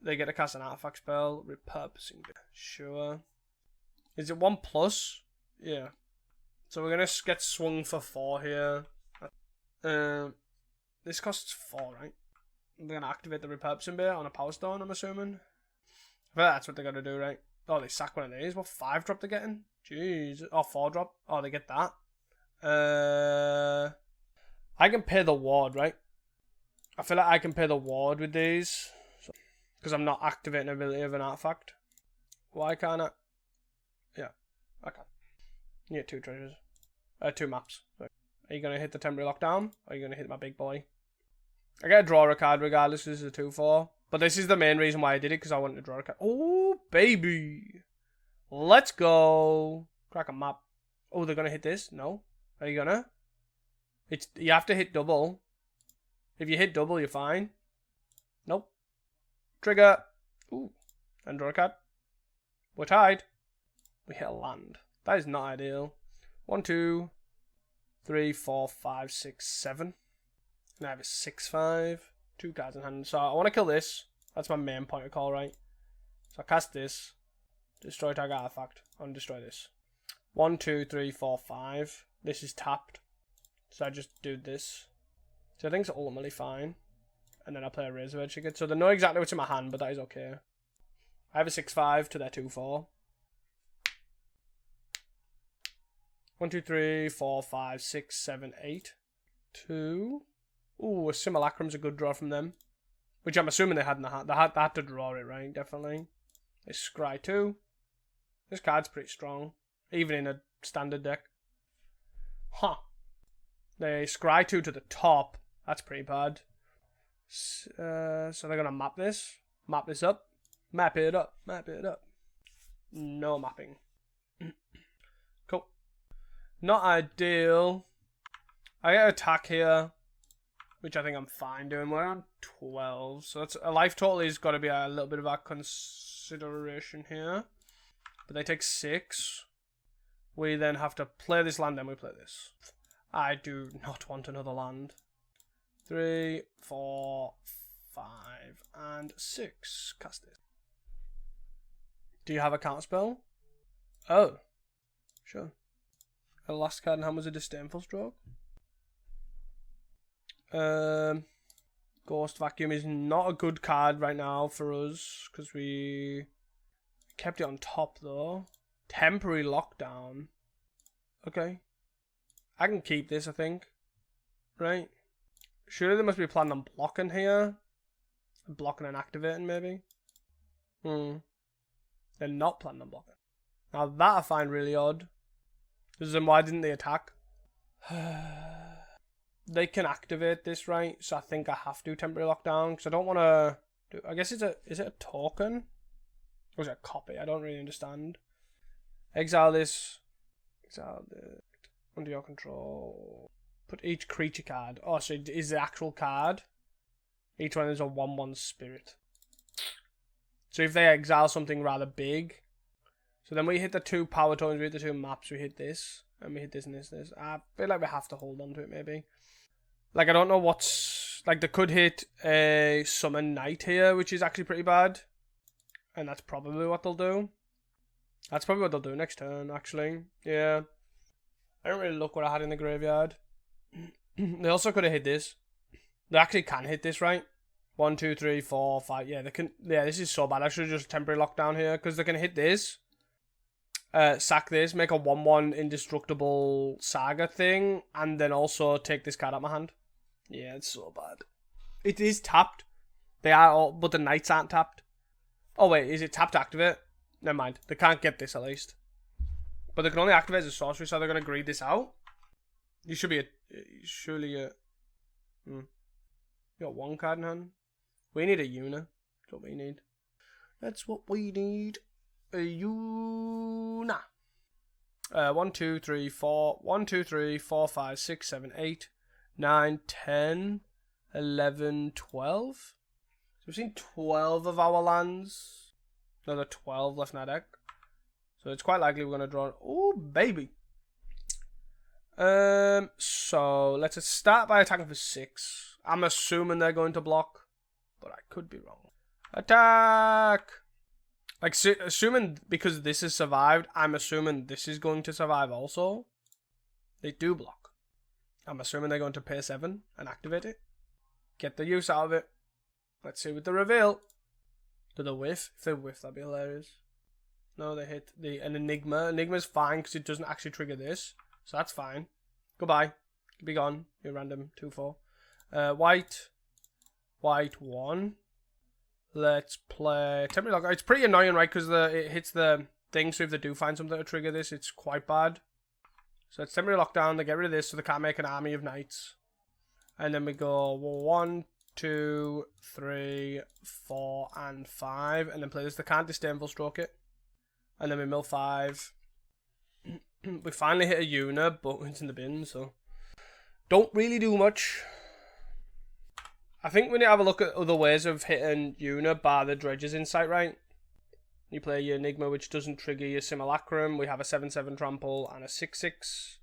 Speaker 1: They get to cast an artifact spell. Repurposing. Sure. Is it 1+? Yeah. So we're going to get swung for 4 here. This costs 4, right? They're going to activate the repurposing bit on a Power Stone, I'm assuming. I bet that's what they're going to do, right? Oh, they sack one of these. What 5 drop they're getting? Jeez. Oh, 4 drop. Oh, they get that. I can pay the ward, right? I feel like I can pay the ward with these. Because I'm not activating the ability of an artifact. Why can't I? Yeah, I can. You get 2 treasures. 2 maps. Sorry. Are you going to hit the temporary lockdown? Or are you going to hit my big boy? I get to draw a card regardless. This is a 2-4. But this is the main reason why I did it, because I wanted to draw a card. Oh, baby. Let's go. Crack a map. Oh, they're going to hit this? No. Are you going to? You have to hit double. If you hit double, you're fine. Nope. Trigger. Ooh. And draw a card. We're tied. We hit a land. That is not ideal. 1, 2, 3, 4, 5, 6, 7. And I have a 6-5. 2 cards in hand. So I want to kill this. That's my main point of call, right? So I cast this. Destroy target artifact. I want to destroy this. 1, 2, 3, 4, 5. This is tapped. So I just do this. So I think it's ultimately fine. And then I play a Razor Edge again. So they know exactly what's in my hand, but that is okay. I have a 6-5 to their 2-4. 1, 2, 3, 4, 5, 6, 7, 8. 2. Ooh, a Simulacrum's a good draw from them. Which I'm assuming they had in the hand. They had to draw it, right? Definitely. They scry 2. This card's pretty strong. Even in a standard deck. Huh. They scry 2 to the top. That's pretty bad. So they're going to map this. Map this up. Map it up. Map it up. No mapping. Cool. Not ideal. I get attack here, which I think I'm fine doing. We're on 12, so that's a life total has got to be a little bit of our consideration here. But they take 6. We then have to play this land, then we play this. I do not want another land. 3, 4, 5, and 6. Cast it. Do you have a counter spell? Oh, sure. The last card in hand was a Disdainful Stroke. Ghost Vacuum is not a good card right now for us because we kept it on top though. Temporary Lockdown. Okay. I can keep this, I think. Right? Surely they must be planning on blocking here. Blocking and activating, maybe. They're not planning on blocking. Now that I find really odd. Because then why didn't they attack? They can activate this, right? So I think I have to temporary lockdown because I don't want to do. I guess is it a token? Or is it a copy? I don't really understand. Exile this. Exile this. Under your control. Put each creature card. Oh, so it is the actual card. Each one is a 1/1 spirit. So if they exile something rather big. So then we hit the 2 power tokens, we hit the 2 maps, we hit this. And we hit this and this and this. I feel like we have to hold on to it maybe. Like I don't know what's... Like they could hit a Summon Knight here, which is actually pretty bad. And that's probably what they'll do. That's probably what they'll do next turn, actually. Yeah. I don't really look what I had in the graveyard. They also could have hit this. They actually can hit this, right? 1, 2, 3, 4, 5. Yeah, they can. Yeah, this is so bad. I should have just temporary lockdown here because they can hit this. Sack this, make a 1/1 indestructible saga thing, and then also take this card out of my hand. Yeah, it's so bad. It is tapped. They are all, but the knights aren't tapped. Oh wait, is it tapped to activate? Never mind. They can't get this at least. But they can only activate as a sorcery, so they're gonna greed this out. You should be surely a. You got 1 card in hand. We need a Yuna. That's what we need. That's what we need. A Yuna. 1, 2, 3, 4. 1, 2, 3, 4, 5, 6, 7, 8, 9, 10, 11, 12. So we've seen 12 of our lands. Another 12 left in our deck. So it's quite likely we're going to draw. Oh, baby. So let's start by attacking for 6. I'm assuming they're going to block, but I could be wrong. Attack! Like, assuming because this has survived, I'm assuming this is going to survive also. They do block. I'm assuming they're going to pay 7 and activate it. Get the use out of it. Let's see with the reveal. Do they whiff? If they whiff, that'd be hilarious. No, they hit an Enigma. Enigma's fine because it doesn't actually trigger this. So that's fine. Goodbye. Be gone. You random 2/4. White. White 1. Let's play temporary lock. It's pretty annoying, right? Because it hits the thing. So if they do find something to trigger this, it's quite bad. So it's temporary lockdown. They get rid of this, so they can't make an army of knights. And then we go 1, 2, 3, 4, and 5, and then play this. They can't disdainful stroke it. And then we mill 5. We finally hit a Yuna, but it's in the bin, so don't really do much. I think we need to have a look at other ways of hitting Yuna bar the Dredge's Insight, right? You play your Enigma, which doesn't trigger your Simulacrum. We have a 7/7 trample and a 6/6.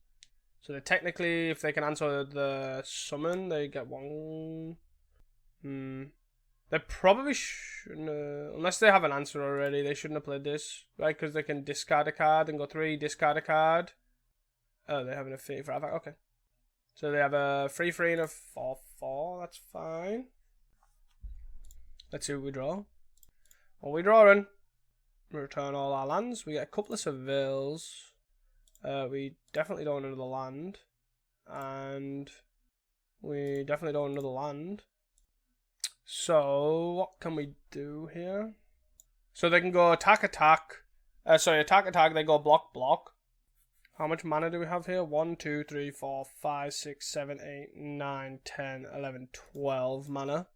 Speaker 1: So they technically, if they can answer the summon, they get 1. They probably shouldn't, unless they have an answer already, they shouldn't have played this, right? Because they can discard a card and go 3, discard a card. Oh, they have an affinity for Havoc, okay. So they have a 3/3 and a 4/4, that's fine. Let's see what we draw. What are we drawing? We return all our lands. We get a couple of Sevils. We definitely don't want another land. And we definitely don't want another land. So, what can we do here? So they can go attack, attack. Attack, attack. They go block, block. How much mana do we have here? 1, 2, 3, 4, 5, 6, 7, 8, 9, 10, 11, 12 mana.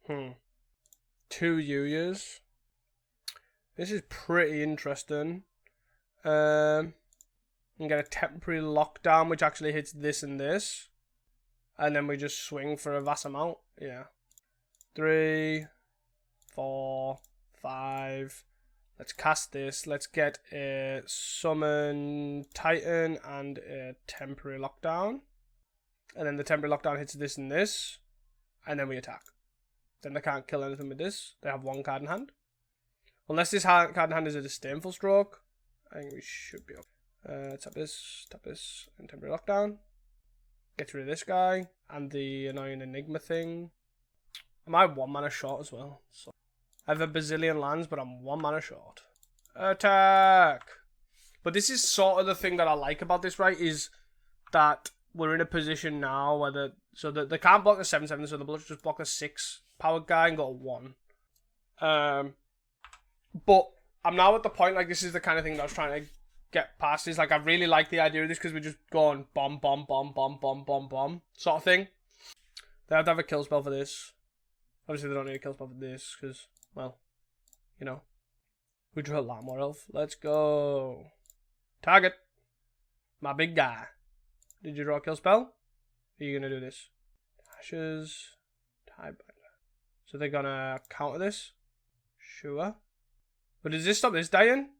Speaker 1: 2 Yuyas. This is pretty interesting. You can get a temporary lockdown, which actually hits this and this. And then we just swing for a vast amount. Yeah. 3, 4, 5. Let's cast this. Let's get a summon Titan and a temporary lockdown. And then the temporary lockdown hits this and this. And then we attack. Then they can't kill anything with this. They have 1 card in hand. Unless this card in hand is a disdainful stroke, I think we should be okay. Tap this, and temporary lockdown. Get rid of this guy, and the annoying Enigma thing. Am I 1 mana short as well? So I have a bazillion lands, but I'm 1 mana short. Attack! But this is sort of the thing that I like about this, right? Is that we're in a position now where they can't block the 7/7, so they'll just block a 6 powered guy and go 1. But I'm now at the point, like, this is the kind of thing that I was trying to get past. Is like, I really like the idea of this because we just go on bomb, bomb, bomb, bomb, bomb, bomb, bomb sort of thing. They have to have a kill spell for this. Obviously, they don't need a kill spell for this because, well, you know, we draw a lot more elf. Let's go. Target. My big guy. Did you draw a kill spell? Are you going to do this? Ashes. Tiebinder. So they're going to counter this? Sure. But does this stop this dying?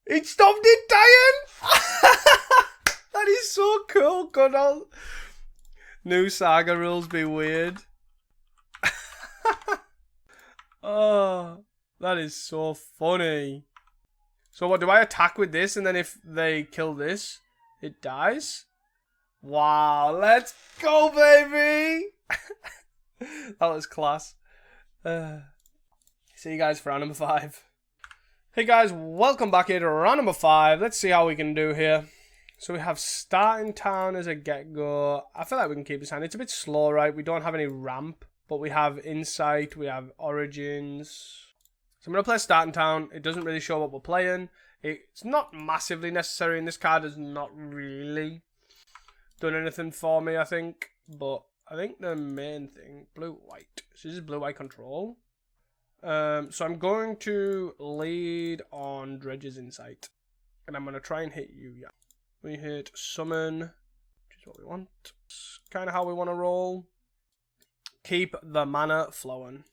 Speaker 1: It stopped it dying! That is so cool. God, new Saga rules be weird. Oh, that is so funny. So what, do I attack with this and then if they kill this, it dies? Wow, let's go, baby! That was class. See you guys for round number 5. Hey guys, welcome back here to round number 5. Let's see how we can do here. So we have starting town as a get-go. I feel like we can keep this hand. It's a bit slow, right? We don't have any ramp, but we have insight, we have origins. So I'm going to play starting town. It doesn't really show what we're playing. It's not massively necessary, and this card has not really done anything for me, I think. But I think the main thing, blue-white. So this is blue-white control. So I'm going to lead on Dredge's Insight. And I'm going to try and hit you, yeah. We hit summon, which is what we want. It's kind of how we want to roll. Keep the mana flowing.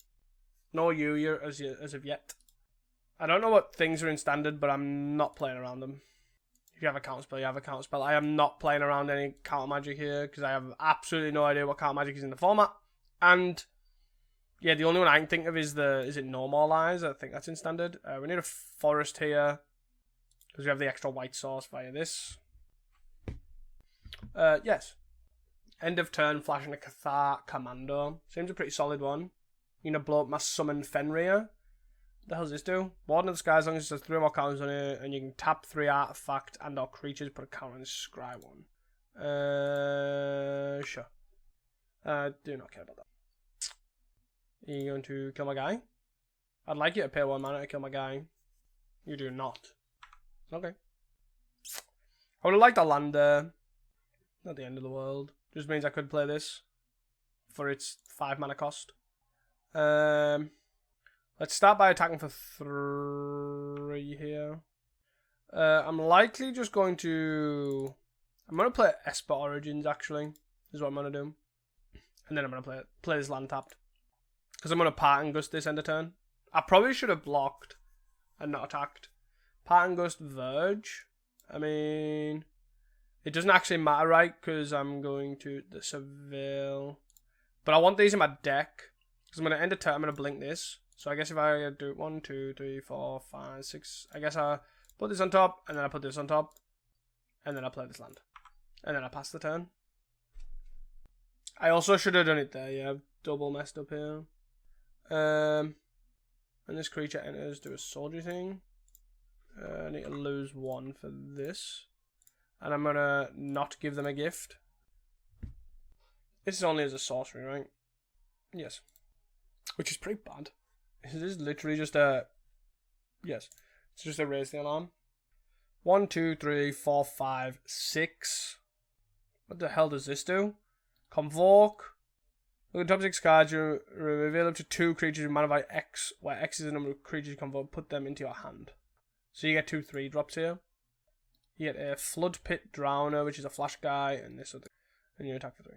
Speaker 1: No Yuya as of yet. I don't know what things are in standard, but I'm not playing around them. If you have a counter spell, you have a counter spell. I am not playing around any counter magic here because I have absolutely no idea what counter magic is in the format. And yeah, the only one I can think of is it Normalize? I think that's in standard. We need a forest here because we have the extra white source via this. Yes. End of turn, flashing a Cathar Commando. Seems a pretty solid one. You know, blow up my summon Fenrir. What the hell does this do? Warden of the Sky, as long as it has 3 more counters on it, and you can tap 3 artifact and or creatures, put a counter on the scry one. Sure. Do not care about that. Are you going to kill my guy? I'd like you to pay 1 mana to kill my guy. You do not. Okay. I would have liked a land there. Not the end of the world. Just means I could play this. for its 5 mana cost. Let's start by attacking for 3 here. I'm likely just going to... I'm going to play Esper Origins, actually, is what I'm going to do. And then I'm going to play this land tapped. Because I'm going to Parting Gust this end of turn. I probably should have blocked and not attacked. Parting Gust, Verge. I mean, it doesn't actually matter, right? Because I'm going to the Seville. But I want these in my deck. Because I'm going to end a turn, I'm going to blink this. So I guess if I do 1, 2, 3, 4, 5, 6. I guess I put this on top, and then I put this on top. And then I play this land. And then I pass the turn. I also should have done it there, yeah. Double messed up here. And this creature enters, do a soldier thing. I need to lose 1 for this. And I'm gonna not give them a gift. This is only as a sorcery, right? Yes. Which is pretty bad. This is literally just a... Yes. It's just a raise the alarm. 1, 2, 3, 4, 5, 6. What the hell does this do? Convoke. Look at the top 6 cards. You reveal up to 2 creatures with mana by X, where X is the number of creatures you convoke. Put them into your hand. So you get 2 3-drops here. You get a Flood Pit Drowner, which is a flash guy, and this other. And you attack for 3.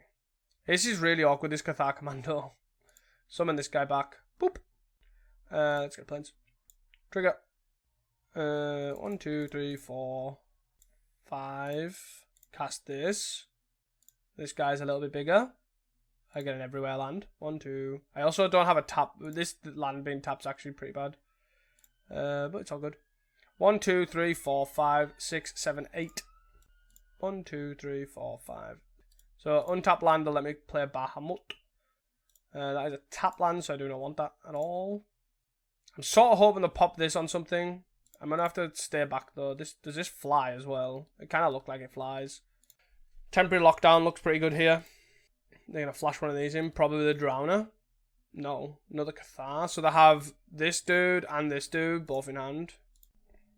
Speaker 1: This is really awkward, this Cathar Commando. Summon this guy back. Boop. Let's get planes. Trigger. 1, 2, 3, 4, 5. Cast this. This guy's a little bit bigger. I get an everywhere land. 1, 2. I also don't have a tap. This land being tapped is actually pretty bad. But it's all good. 1, 2, 3, 4, 5, 6, 7, 8. 1, 2, 3, 4, 5. So untapped land will let me play Bahamut. That is a tap land, so I do not want that at all. I'm sort of hoping to pop this on something. I'm going to have to stay back though. Does this fly as well? It kind of looks like it flies. Temporary Lockdown looks pretty good here. They're going to flash one of these in. Probably the Drowner. No, another Cathar. So they have this dude and this dude both in hand.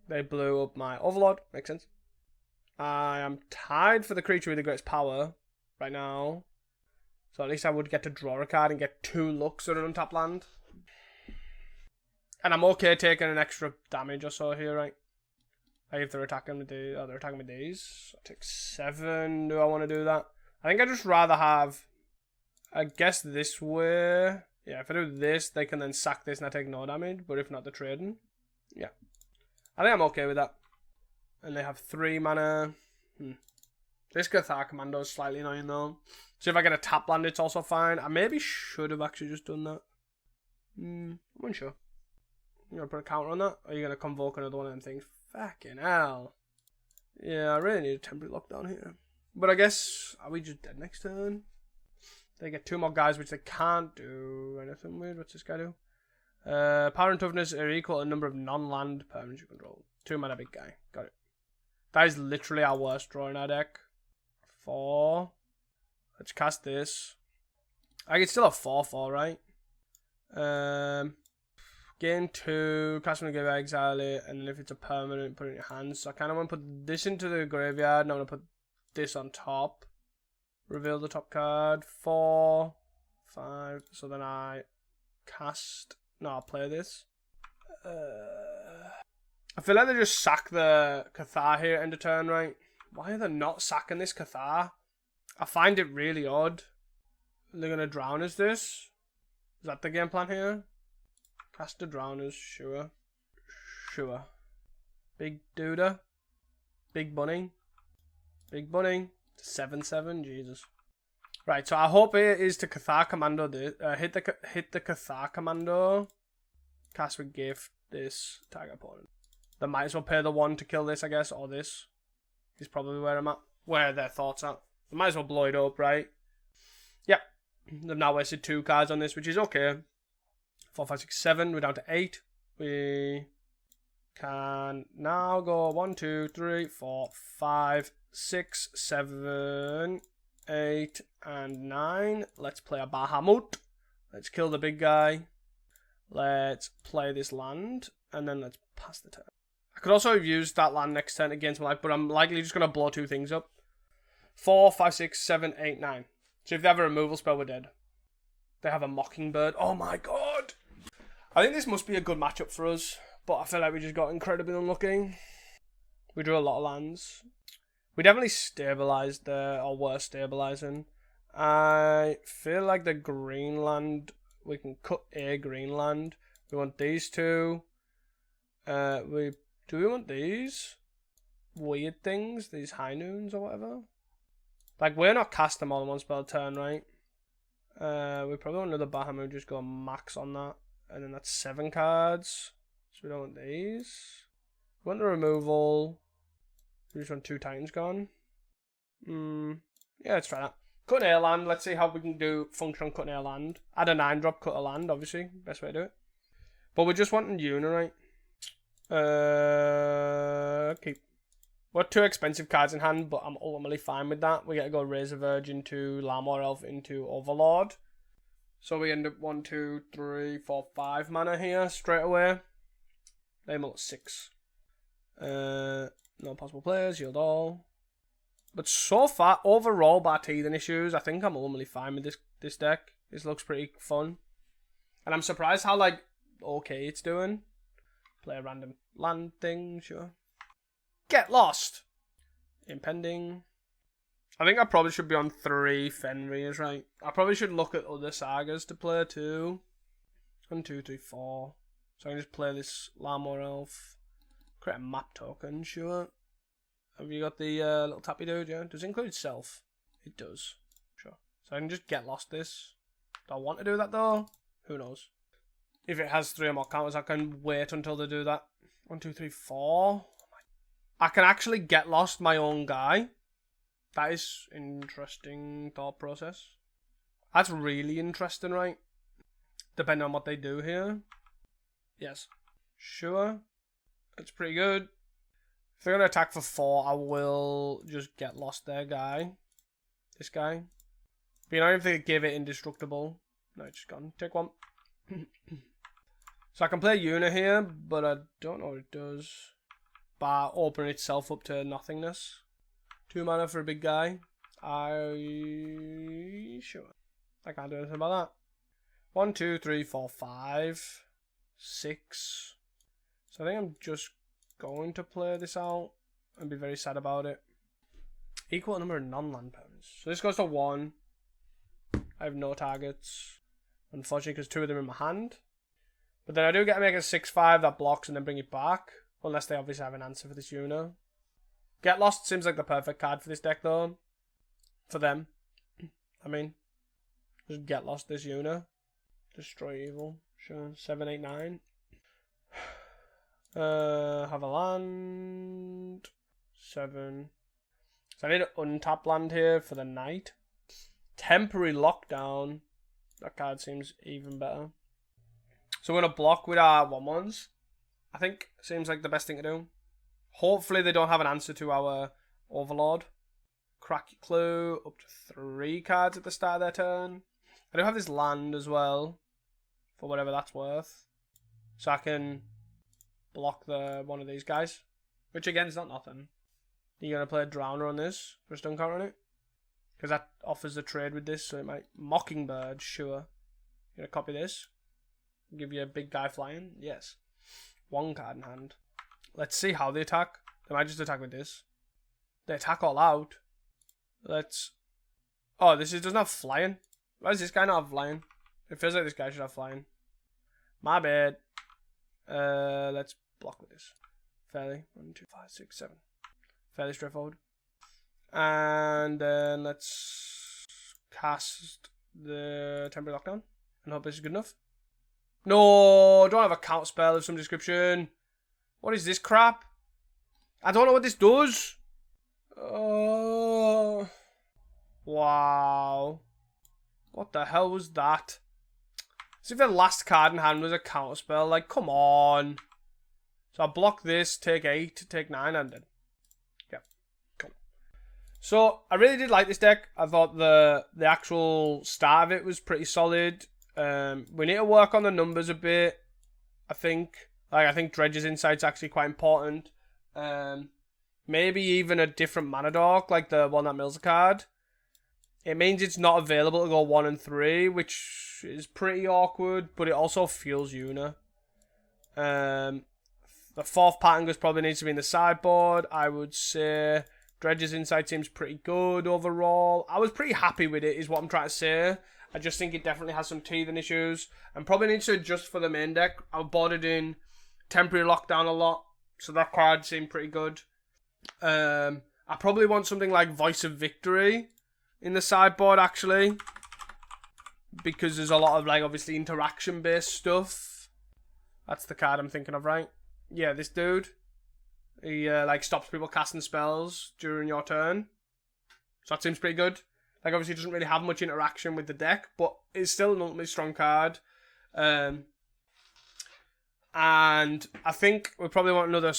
Speaker 1: They blew up my Overlord. Makes sense. I am tied for the creature with the greatest power right now. So at least I would get to draw a card and get 2 looks on an untapped land. And I'm okay taking an extra damage or so here, right? Like if they're attacking with these. Oh, they're attacking with these. I take 7. Do I want to do that? I think I'd just rather have... I guess this way... Yeah, if I do this, they can then sack this and I take no damage. But if not, they're trading. Yeah. I think I'm okay with that. And they have 3 mana. This Cathar Commando is slightly annoying though. So if I get a tap land, it's also fine. I maybe should have actually just done that. I'm unsure. You gonna put a counter on that? Or are you gonna convoke another one of them things? Fucking hell. Yeah, I really need a temporary lockdown here. But I guess, are we just dead next turn? They get 2 more guys, which they can't do anything with. What's this guy do? Power and toughness are equal to the number of non-land permanents you control. 2 mana big guy. Got it. That is literally our worst draw in our deck. 4. Let's cast this. I can still have 4/4, right? Gain 2. Cast from the graveyard, exile it, and then if it's a permanent, put it in your hands. So I kind of want to put this into the graveyard, and I'm going to put this on top. Reveal the top card. 4, 5. So then I cast... No, I'll play this. I feel like they just sack the Cathar here end of turn, right? Why are they not sacking this Cathar? I find it really odd. They're going to drown as this? Is that the game plan here? Cast the drowners, sure. Sure. Big duder. Big bunny. Big bunny. 7/7, Jesus. Right, so I hope it is to Cathar Commando this. Hit the Cathar Commando. Cast with gift this target opponent. They might as well pay the 1 to kill this, I guess, or this. Is probably where I'm at. Where their thoughts are. They might as well blow it up, right? Yep. They've now wasted 2 cards on this, which is okay. 4, 5, 6, 7. We're down to 8. We can now go 1, 2, 3, 4, 5, 6, 7, 8, and 9. Let's play a Bahamut. Let's kill the big guy. Let's play this land. And then let's pass the turn. I could also have used that land next turn against my life, but I'm likely just going to blow 2 things up. 4, 5, 6, 7, 8, 9. So if they have a removal spell, we're dead. They have a Mockingbird. Oh my god! I think this must be a good matchup for us, but I feel like we just got incredibly unlucky. We drew a lot of lands. We definitely stabilized there, or were stabilizing. I feel like the green land, we can cut a green land. We want these two. Do we want these weird things? These high noons or whatever? Like, we're not cast them all in one spell turn, right? We probably want another Bahamut, just go max on that. And then that's 7 cards. So we don't want these. We want the removal. We just want 2 Titans gone. Yeah, let's try that. Cut an air land. Let's see how we can do function on cutting air land. Add a 9-drop, cut a land, obviously. Best way to do it. But we're just wanting Yuna, right? Keep. We're 2 expensive cards in hand, but I'm ultimately fine with that. We get to go Razor Virgin to Lamor Elf into Overlord. So we end up 1, 2, 3, 4, 5 mana here straight away. They multi 6. No possible players, yield all. But so far, overall, bar teething issues, I think I'm ultimately fine with this deck. This looks pretty fun. And I'm surprised how, like, okay it's doing. Play a random land thing, sure. Get lost! Impending. I think I probably should be on 3 Fenrir's, right? I probably should look at other sagas to play too. 1, 2, 3, 4. So I can just play this Lamor Elf. Create a map token, sure. Have you got the little tappy dude, yeah? Does it include self? It does. Sure. So I can just get lost this. Do I want to do that though? Who knows? If it has 3 or more counters, I can wait until they do that. 1, 2, 3, 4. I can actually get lost my own guy. That is interesting thought process. That's really interesting, right? Depending on what they do here. Yes. Sure. That's pretty good. If they're going to attack for 4, I will just get lost their guy. This guy. But you know, if they give it indestructible. No, it's just gone. Take 1. So I can play Yuna here, but I don't know what it does. By opening itself up to nothingness. 2 mana for a big guy. Sure. I can't do anything about that. 1, 2, 3, 4, 5, 6. So I think I'm just going to play this out and be very sad about it. Equal number of non-land opponents. So this goes to 1. I have no targets. Unfortunately, because 2 of them are in my hand. But then I do get to make a 6-5 that blocks and then bring it back. Unless they obviously have an answer for this Yuna. Get Lost seems like the perfect card for this deck though. For them. I mean. Just get lost this Yuna. Destroy evil. Sure. 7, 8, 9. Have a land. 7. So I need an untap land here for the night. Temporary lockdown. That card seems even better. So we're going to block with our 1/1s. I think seems like the best thing to do. Hopefully they don't have an answer to our Overlord. Crack your clue. Up to 3 cards at the start of their turn. I do have this land as well. For whatever that's worth. So I can block one of these guys. Which again is not nothing. You're going to play a Drowner on this. For a stun counter on it. Because that offers a trade with this. So it might... Mockingbird, sure. You're going to copy this. Give you a big guy flying. Yes. 1 card in hand. Let's see how they attack. They might just attack with this. They attack all out. Let's... Oh, this doesn't have flying. Why does this guy not have flying? It feels like this guy should have flying. My bad. Let's block with this. Fairly. 1, 2, 5, 6, 7. Fairly straightforward. And then let's cast the temporary lockdown. And hope this is good enough. No, don't have a count spell of some description. What is this crap? I don't know what this does. Oh. Wow. What the hell was that? As if the last card in hand was a counter spell. Like, come on. So I block this, take 8, take 9, and then... Yeah. Cool. So, I really did like this deck. I thought the actual start of it was pretty solid. We need to work on the numbers a bit, I think. Like, I think Dredge's Insight's actually quite important. Maybe even a different mana dork, like the one that mills a card. It means it's not available to go 1 and 3, which is pretty awkward, but it also feels Yuna. The fourth Pattern probably needs to be in the sideboard. I would say Dredge's Insight seems pretty good overall. I was pretty happy with it, is what I'm trying to say. I just think it definitely has some teething issues and probably needs to adjust for the main deck. I bought it in Temporary Lockdown a lot, so that card seemed pretty good. I probably want something like Voice of Victory in the sideboard, actually, because there's a lot of, like, obviously interaction-based stuff. That's the card I'm thinking of, right? Yeah, this dude. He, like, stops people casting spells during your turn. So that seems pretty good. Like, obviously, it doesn't really have much interaction with the deck, but it's still an ultimately strong card. And I think we probably want another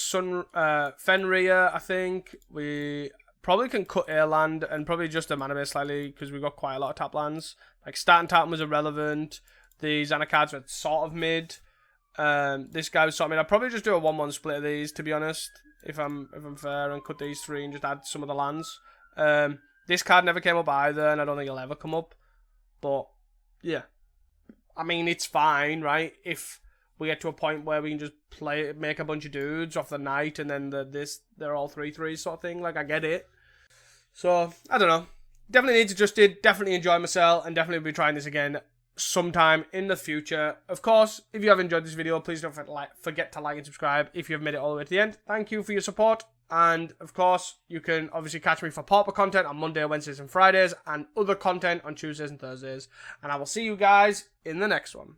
Speaker 1: Fenrir, I think. We probably can cut Airland and probably just a mana base slightly because we've got quite a lot of tap lands. Like, Starting Totem was irrelevant. The Xana cards were sort of mid. This guy was sort of mid. I'd probably just do a 1-1 split of these, to be honest, if I'm fair, and cut these three and just add some of the lands. This card never came up either, and I don't think it'll ever come up. But, yeah. I mean, it's fine, right? If we get to a point where we can just make a bunch of dudes off the night, and then they're all 3/3 sort of thing. Like, I get it. So, I don't know. Definitely needs adjusted. Definitely enjoy myself, and definitely be trying this again sometime in the future. Of course, if you have enjoyed this video, please don't forget to like and subscribe if you've made it all the way to the end. Thank you for your support. And, of course, you can obviously catch me for Pauper content on Monday, Wednesdays, and Fridays, and other content on Tuesdays and Thursdays. And I will see you guys in the next one.